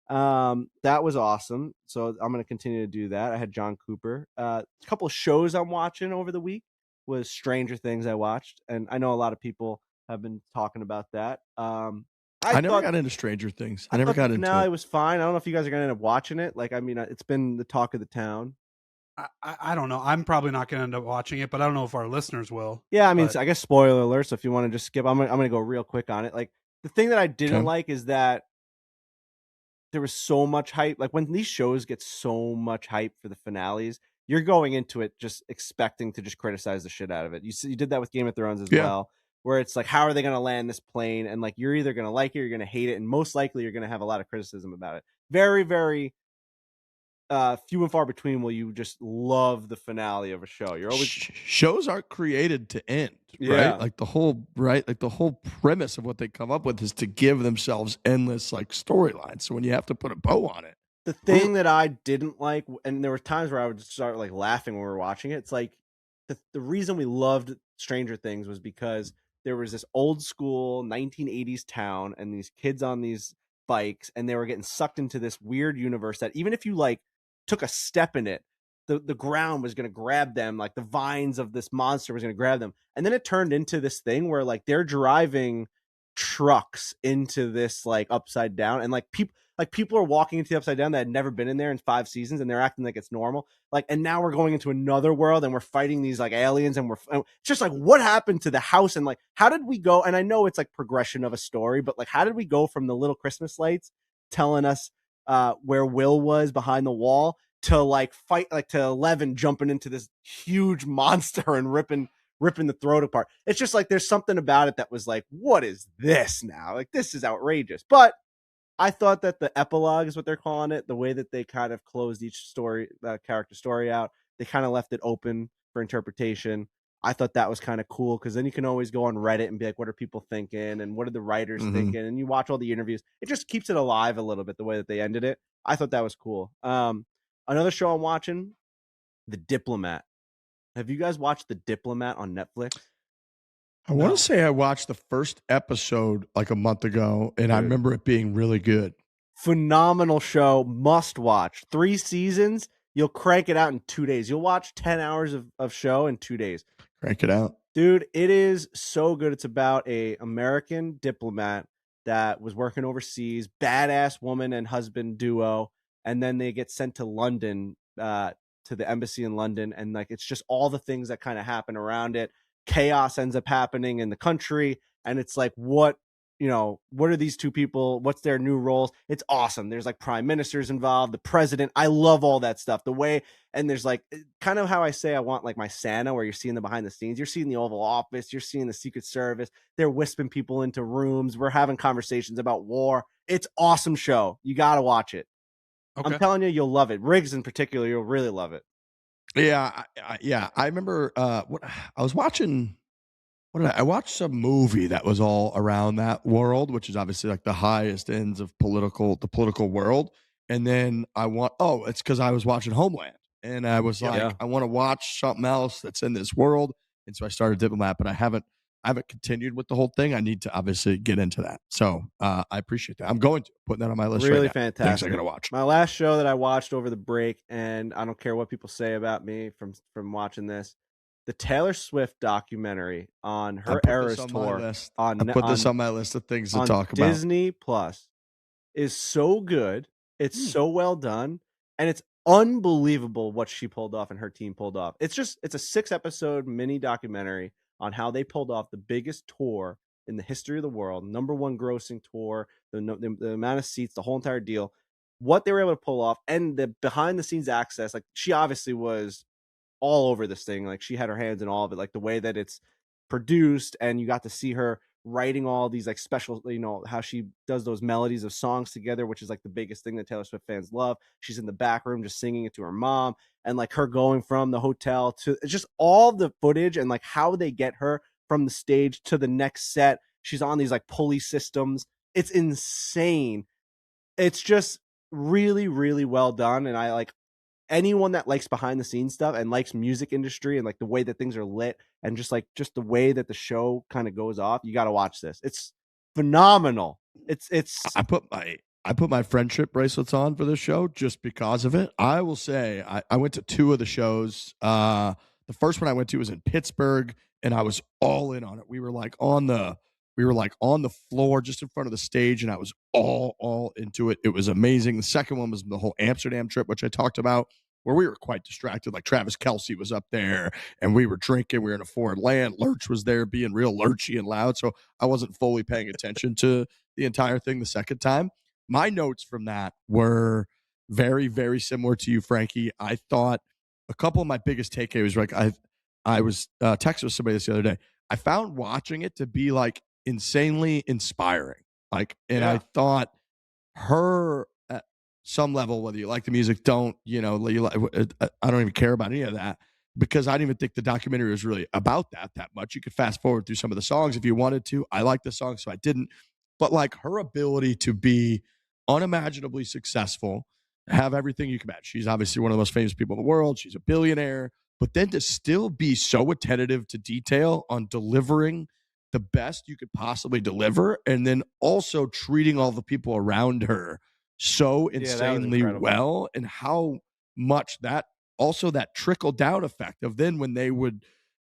That was awesome. So I'm going to continue to do that. I had Jon Cooper. A couple of shows I'm watching over the week was Stranger Things I watched, and I know a lot of people have been talking about that. I never got into Stranger Things. I never got into it. It was fine. I don't know if you guys are going to end up watching it. Like, I mean, it's been the talk of the town. I don't know. I'm probably not going to end up watching it, but I don't know if our listeners will. Yeah, I mean, I guess spoiler alert. So if you want to just skip, I'm gonna go real quick on it. Like, the thing that I didn't like is that there was so much hype. Like, when these shows get so much hype for the finales, you're going into it just expecting to just criticize the shit out of it. You did that with Game of Thrones as well, where it's like, how are they going to land this plane? And like, you're either going to like it or you're going to hate it, and most likely you're going to have a lot of criticism about it. Very, very few and far between will you just love the finale of a show. You're always shows aren't created to end, right? Like the whole premise of what they come up with is to give themselves endless like storylines. So when you have to put a bow on it, the thing that I didn't like, and there were times where I would start like laughing when we were watching it. It's like the reason we loved Stranger Things was because there was this old school 1980s town and these kids on these bikes, and they were getting sucked into this weird universe that even if you like took a step in it, the ground was going to grab them, like the vines of this monster was going to grab them. And then it turned into this thing where like they're driving trucks into this like upside down, and like people are walking into the upside down that had never been in there in 5 seasons, and they're acting like it's normal. Like, and now we're going into another world and we're fighting these like aliens, and it's just like, what happened to the house? And like, how did we go? And I know it's like progression of a story, but like, how did we go from the little Christmas lights telling us where Will was behind the wall to like fight, like to 11 jumping into this huge monster and ripping the throat apart? It's just like, there's something about it that was like, what is this now? Like, this is outrageous. But I thought that the epilogue is what they're calling it, the way that they kind of closed each story, character story out, they kind of left it open for interpretation. I thought that was kind of cool because then you can always go on Reddit and be like, what are people thinking and what are the writers thinking? And you watch all the interviews. It just keeps it alive a little bit the way that they ended it. I thought that was cool. Another show I'm watching, The Diplomat. Have you guys watched The Diplomat on Netflix? I want to say I watched the first episode like a month ago, and I remember it being really good. Phenomenal show, must watch. 3 seasons. You'll crank it out in 2 days. You'll watch 10 hours of show in 2 days. Crank it out. Dude, it is so good. It's about a American diplomat that was working overseas, badass woman and husband duo, and then they get sent to London, to the embassy in London, and like it's just all the things that kind of happen around it. Chaos ends up happening in the country, and it's like, what are these two people? What's their new roles? It's awesome. There's like prime ministers involved, the president. I love all that stuff. The way, and there's like kind of how I say I want like my Santa, where you're seeing the behind the scenes. You're seeing the Oval Office. You're seeing the Secret Service. They're whispering people into rooms. We're having conversations about war. It's awesome show. You got to watch it. Okay. I'm telling you, you'll love it. Riggs in particular, you'll really love it. Yeah. I remember what I was watching. I watched some movie that was all around that world, which is obviously like the highest ends of the political world. And then it's because I was watching Homeland, and I was like, I want to watch something else that's in this world. And so I started Diplomat, but I haven't continued with the whole thing. I need to obviously get into that. So I appreciate that. I'm going to put that on my list. Really right fantastic. Things I gotta watch. My last show that I watched over the break, and I don't care what people say about me from watching this. The Taylor Swift documentary on her Eras tour. I put this on my list of things to talk about. Disney Plus is so good. It's so well done, and it's unbelievable what she pulled off and her team pulled off. It's a 6-episode mini documentary on how they pulled off the biggest tour in the history of the world, #1 grossing tour, the amount of seats, the whole entire deal, what they were able to pull off, and the behind the scenes access. Like, she obviously was all over this thing. Like, she had her hands in all of it, like the way that it's produced, and you got to see her writing all these like special, how she does those melodies of songs together, which is like the biggest thing that Taylor Swift fans love. She's in the back room just singing it to her mom, and like her going from the hotel to just all the footage and like how they get her from the stage to the next set. She's on these like pulley systems. It's insane. It's just really, really well done. And I like anyone that likes behind the scenes stuff and likes music industry and like the way that things are lit and just the way that the show kind of goes off. You got to watch this. It's phenomenal. I put my friendship bracelets on for this show just because of it. I will say I went to 2 of the shows. The first one I went to was in Pittsburgh, and I was all in on it. We were like on the floor just in front of the stage, and I was all into it. It was amazing. The second one was the whole Amsterdam trip, which I talked about, where we were quite distracted. Like, Travis Kelce was up there, and we were drinking. We were in a foreign land. Lurch was there being real lurchy and loud, so I wasn't fully paying attention to the entire thing the second time. My notes from that were very, very similar to you, Frankie. I thought a couple of my biggest takeaways, like I was texting with somebody this the other day. I found watching it to be like insanely inspiring. I thought her at some level, whether you like the music, I don't even care about any of that, because I didn't even think the documentary was really about that much. You could fast forward through some of the songs if you wanted to. I like the songs, so I didn't. But like, her ability to be unimaginably successful, have everything you can imagine. She's obviously one of the most famous people in the world. She's a billionaire, but then to still be so attentive to detail on delivering the best you could possibly deliver, and then also treating all the people around her so insanely well, and how much that trickle down effect of then when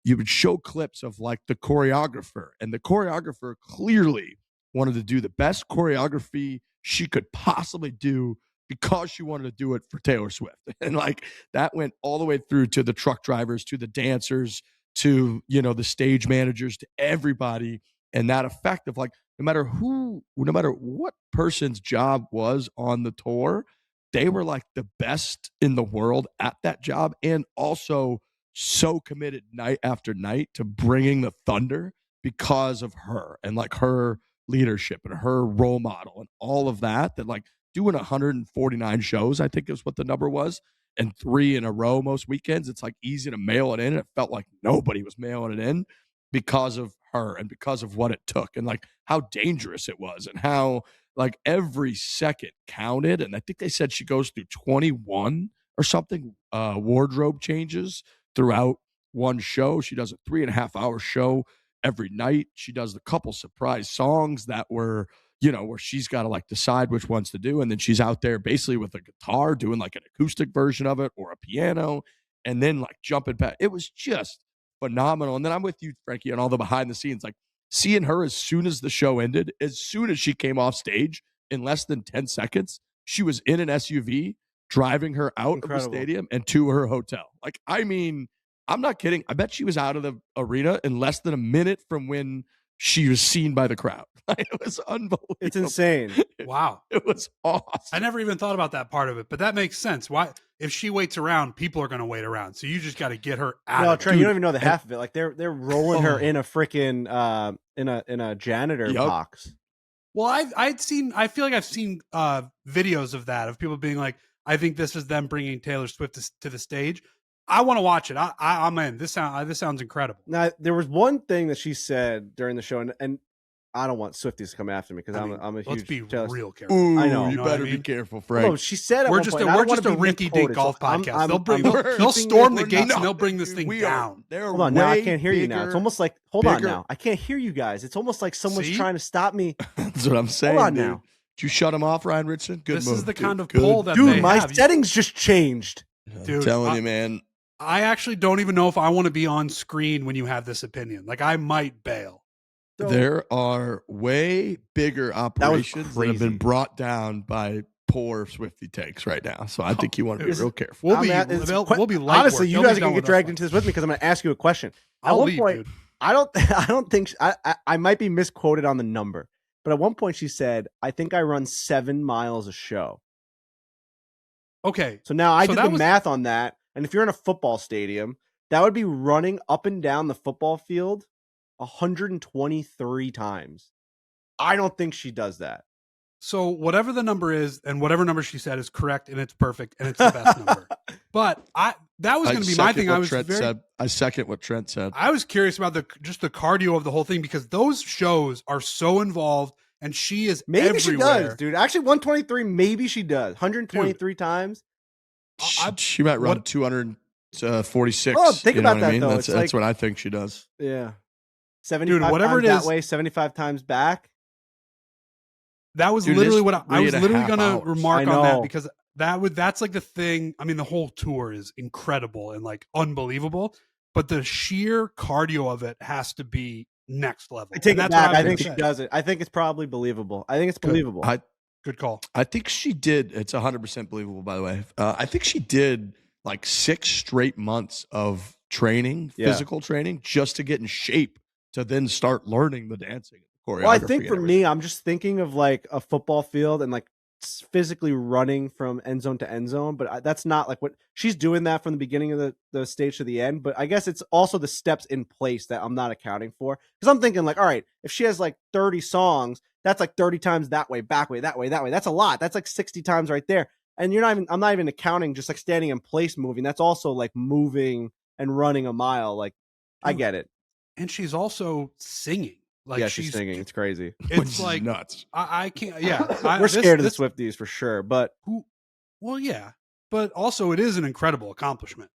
you would show clips of like the choreographer, and the choreographer clearly wanted to do the best choreography she could possibly do because she wanted to do it for Taylor Swift. And like, that went all the way through to the truck drivers, to the dancers, to, the stage managers, to everybody. And that effect of like, no matter what person's job was on the tour, they were like the best in the world at that job, and also so committed night after night to bringing the thunder because of her and like her leadership and her role model and all of that like doing 149 shows, I think is what the number was. and 3 in a row most weekends, it's like easy to mail it in. It felt like nobody was mailing it in because of her and because of what it took and like how dangerous it was and how like every second counted. And I think they said she goes through 21 or something wardrobe changes throughout one show. She does a 3.5-hour show every night. She does a couple surprise songs that were, where she's got to like decide which ones to do. And then she's out there basically with a guitar doing like an acoustic version of it or a piano and then like jumping back. It was just phenomenal. And then I'm with you, Frankie, on all the behind the scenes, like seeing her as soon as the show ended, as soon as she came off stage in less than 10 seconds, she was in an SUV driving her out of the stadium and to her hotel. Like, I mean, I'm not kidding. I bet she was out of the arena in less than a minute from when she was seen by the crowd. It was unbelievable. It's insane. Wow. It was awesome. I never even thought about that part of it, but that makes sense. Why? If she waits around, people are going to wait around. So you just got to get her out. No, Trey, you don't even know the half of it. Like they're rolling her in a freaking in a janitor box. Well, I feel like I've seen videos of that, of people being like, I think this is them bringing Taylor Swift to the stage. I want to watch it. I'm in. This sounds incredible. Now, there was one thing that she said during the show, and I don't want Swifties to come after me because I'm a huge. Let's be real careful. Ooh, I know. You better be careful, Frank. No, she said we're just a rinky-dink golf podcast. They'll storm the gates and they'll bring this thing down. Hold on, now I can't hear you now. It's almost like hold on now. I can't hear you guys. It's almost like someone's trying to stop me. That's what I'm saying. Hold on now. Did you shut him off, Ryan Richardson? Good this move. Is the kind of poll that dude, they my have. settings just changed. Dude, I'm telling you, man. I actually don't even know if I want to be on screen when you have this opinion. Like, I might bail. There are way bigger operations that have been brought down by poor Swiftie takes right now. So I think you want to be real careful. We'll be light honestly, work. you guys are going to get dragged into this with me because I'm going to ask you a question. At one point, I don't think I might be misquoted on the number, but at one point she said, I think I run 7 miles a show. Okay. So now I did the math on that. And if you're in a football stadium, that would be running up and down the football field 123 times. I don't think she does that. So whatever the number is and whatever number she said is correct and it's perfect and it's the best number. But that was going to be my thing. I second what Trent said. I was curious about the cardio of the whole thing because those shows are so involved and she is maybe everywhere. She does, dude. Actually 123, maybe she does. 123 times. She might run 246. Oh, think about that, though. That's what I think she does. Yeah. 75 dude, whatever times it is, that way, 75 times back. That was literally what I was literally going to remark on that because that's like the thing. I mean, the whole tour is incredible and like unbelievable, but the sheer cardio of it has to be next level. I take it back. I think she does it. I think it's probably believable. I think it's believable. Good call. I think she did. It's 100% believable, by the way. I think she did like 6 straight months of training, physical training, just to get in shape to then start learning the dancing. Well, I think for me, I'm just thinking of like a football field and like physically running from end zone to end zone. But that's not like what she's doing that from the beginning of the stage to the end. But I guess it's also the steps in place that I'm not accounting for. Because I'm thinking like, all right, if she has like 30 songs, that's like 30 times that way, back way, that way, that way. That's a lot. That's like 60 times right there. And I'm not even accounting just like standing in place moving. That's also like moving and running a mile. Like I get it. And she's also singing. Like she's singing. It's crazy. It's like nuts. I can't. Yeah, we're scared of the Swifties for sure. But well, yeah. But also, it is an incredible accomplishment.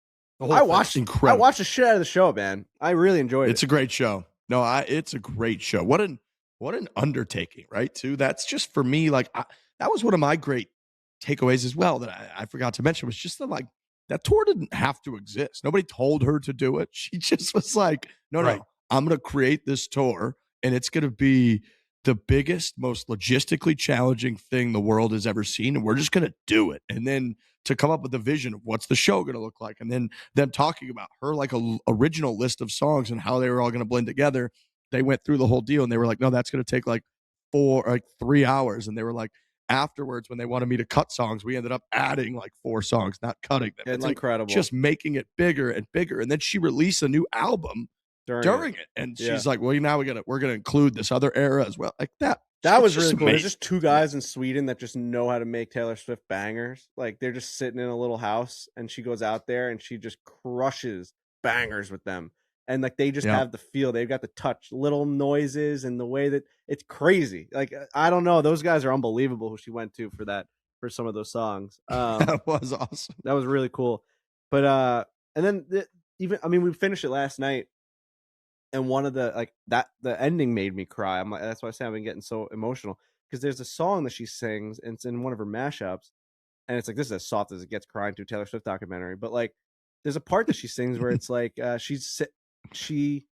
I watched the shit out of the show, man. I really enjoyed it. It's a great show. No, it's a great show. What an undertaking, right? Too. That's just for me. Like that was one of my great takeaways as well that I forgot to mention was just that tour didn't have to exist. Nobody told her to do it. She just was like, no, I'm going to create this tour. And it's going to be the biggest, most logistically challenging thing the world has ever seen. And we're just going to do it. And then to come up with a vision of what's the show going to look like. And then them talking about her like a original list of songs and how they were all going to blend together. They went through the whole deal and they were like, no, that's going to take like 3 hours. And they were like, afterwards, when they wanted me to cut songs, we ended up adding like 4 songs, not cutting them. It's incredible. Just making it bigger and bigger. And then she released a new album during it. And she's like, well, now we're gonna include this other era as well. Like that That was It's just really cool. There's amazing. just two guys in Sweden that just know how to make Taylor Swift bangers. Like they're just sitting in a little house and she goes out there and she just crushes bangers with them. And like they just have the feel. They've got the touch, little noises, and the way that it's crazy. Like I don't know. Those guys are unbelievable who she went to for some of those songs. That was awesome. That was really cool. But and then we finished it last night. And one of the the ending made me cry. I'm like, that's why I say I've been getting so emotional, because there's a song that she sings and it's in one of her mashups, and it's like, this is as soft as it gets, crying to a Taylor Swift documentary. But like, there's a part that she sings where it's like she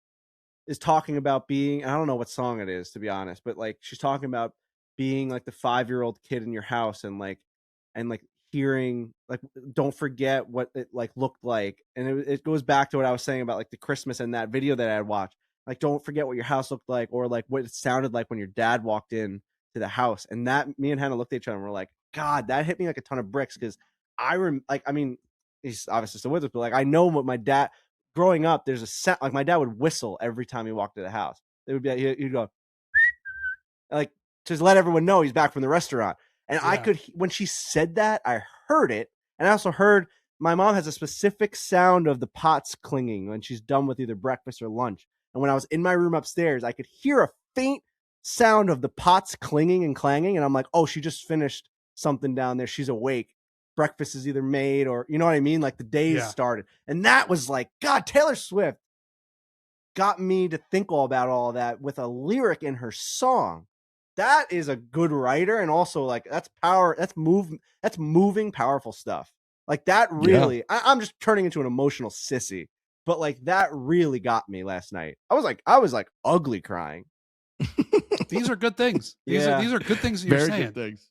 is talking about being, I don't know what song it is, to be honest, but like she's talking about being like the 5-year-old kid in your house and hearing like, don't forget what it like looked like. And it goes back to what I was saying about like the Christmas and that video that I had watched. Like, don't forget what your house looked like, or like what it sounded like when your dad walked in to the house. And that, me and Hannah looked at each other and we're like, God, that hit me like a ton of bricks. Cause he's obviously still with us, but like, I know what my dad, growing up, there's a sound, like my dad would whistle every time he walked to the house. It would be like, he'd go like, to let everyone know he's back from the restaurant. And I could, when she said that, I heard it. And I also heard my mom has a specific sound of the pots clinging when she's done with either breakfast or lunch. And when I was in my room upstairs, I could hear a faint sound of the pots clinging and clanging. And I'm like, oh, she just finished something down there. She's awake. Breakfast is either made, or, you know what I mean? Like the day's started. And that was like, God, Taylor Swift got me to think all about all that with a lyric in her song. That is a good writer, and also like that's power. That's moving, powerful stuff. Like that really, I'm just turning into an emotional sissy, but like that really got me last night. I was like ugly crying. These are good things. These are good things that you're Very saying. Good things.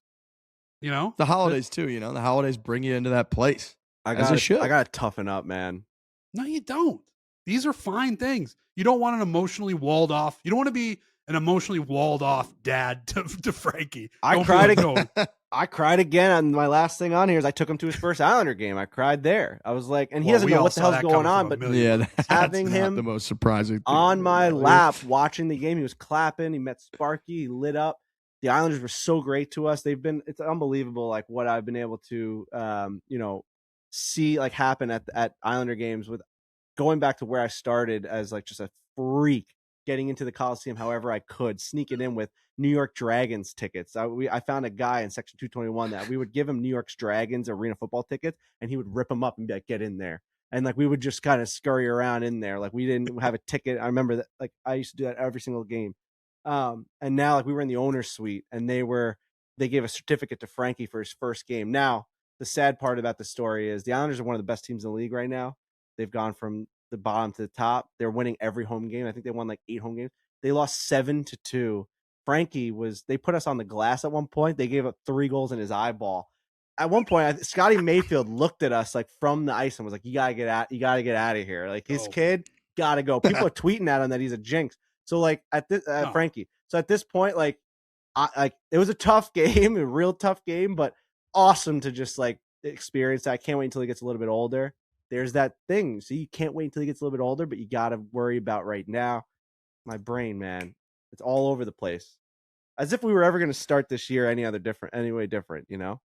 You know, the holidays too. You know, the holidays bring you into that place. I gotta toughen up, man. No, you don't. These are fine things. You don't want an emotionally walled off. You don't want to be an emotionally walled off dad to Frankie. I cried again on my last thing on here is I took him to his first Islander game. I cried there. I was like, and he doesn't know what the hell's going on, but having him the most surprising thing on my lap watching the game, he was clapping. He met Sparky. He lit up. The Islanders were so great to us. It's unbelievable, like what I've been able to, see like happen at Islander games, with going back to where I started as like just a freak, getting into the Coliseum however I could, sneaking in with New York Dragons tickets. I found a guy in section 221 that we would give him New York Dragons arena football tickets, and he would rip them up and be like, get in there. And like we would just kind of scurry around in there. Like we didn't have a ticket. I remember that, like I used to do that every single game. And now like we were in the owner's suite, and they gave a certificate to Frankie for his first game. Now, the sad part about the story is the Islanders are one of the best teams in the league right now. They've gone from the bottom to the top. They're winning every home game. I think they won like 8 home games. They lost 7-2. Frankie they put us on the glass at one point. They gave up 3 goals in his eyeball. At one point, Scottie Mayfield looked at us like from the ice and was like, you gotta get out of here. Like his kid gotta go. People are tweeting at him that he's a jinx. So like Frankie. So at this point, like it was a tough game, a real tough game, but awesome to just like experience that. I can't wait until he gets a little bit older. There's that thing. So you can't wait until he gets a little bit older, but you got to worry about right now. My brain, man, it's all over the place. As if we were ever going to start this year any way different, you know?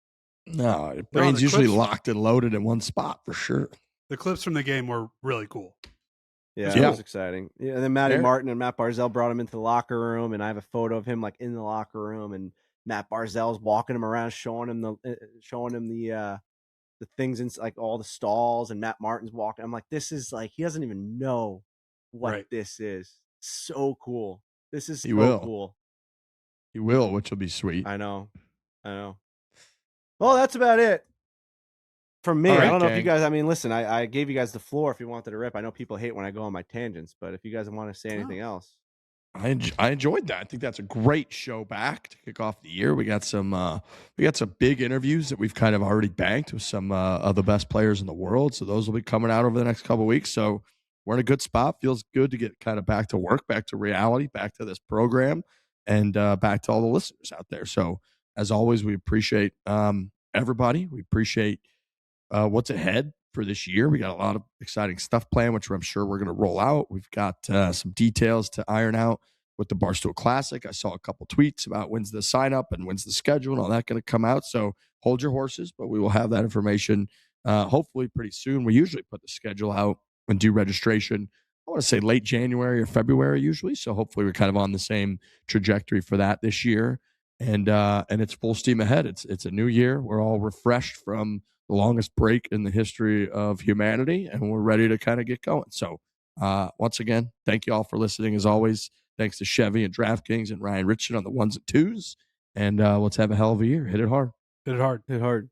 No, your brain's usually locked and loaded in one spot for sure. The clips from the game were really cool. Yeah, it was exciting. Yeah, and then Matty Martin and Matt Barzal brought him into the locker room, and I have a photo of him like in the locker room, and Matt Barzal's walking him around, showing him the things in like all the stalls, and Matt Martin's walking. I'm like, this is like, he doesn't even know what this is. So cool. This is cool. He will, which will be sweet. I know. Well, that's about it from me. I don't know if you guys, listen, I gave you guys the floor if you wanted to rip. I know people hate when I go on my tangents, but if you guys want to say anything else. I enjoyed that. I think that's a great show back to kick off the year. We got some big interviews that we've kind of already banked with some of the best players in the world. So those will be coming out over the next couple of weeks. So we're in a good spot. Feels good to get kind of back to work, back to reality, back to this program, and back to all the listeners out there. So as always, we appreciate everybody. We appreciate what's ahead for this year. We got a lot of exciting stuff planned, which I'm sure we're going to roll out. We've got some details to iron out with the Barstool Classic. I saw a couple tweets about when's the sign up and when's the schedule and all that going to come out. So hold your horses, but we will have that information hopefully pretty soon. We usually put the schedule out and do registration, I want to say late January or February usually. So hopefully we're kind of on the same trajectory for that this year. And it's full steam ahead. It's a new year. We're all refreshed from the longest break in the history of humanity, and we're ready to kind of get going. So once again, thank you all for listening. As always, thanks to Chevy and DraftKings and Ryan Richardson on the ones and twos. And let's have a hell of a year. Hit it hard. Hit it hard. Hit hard.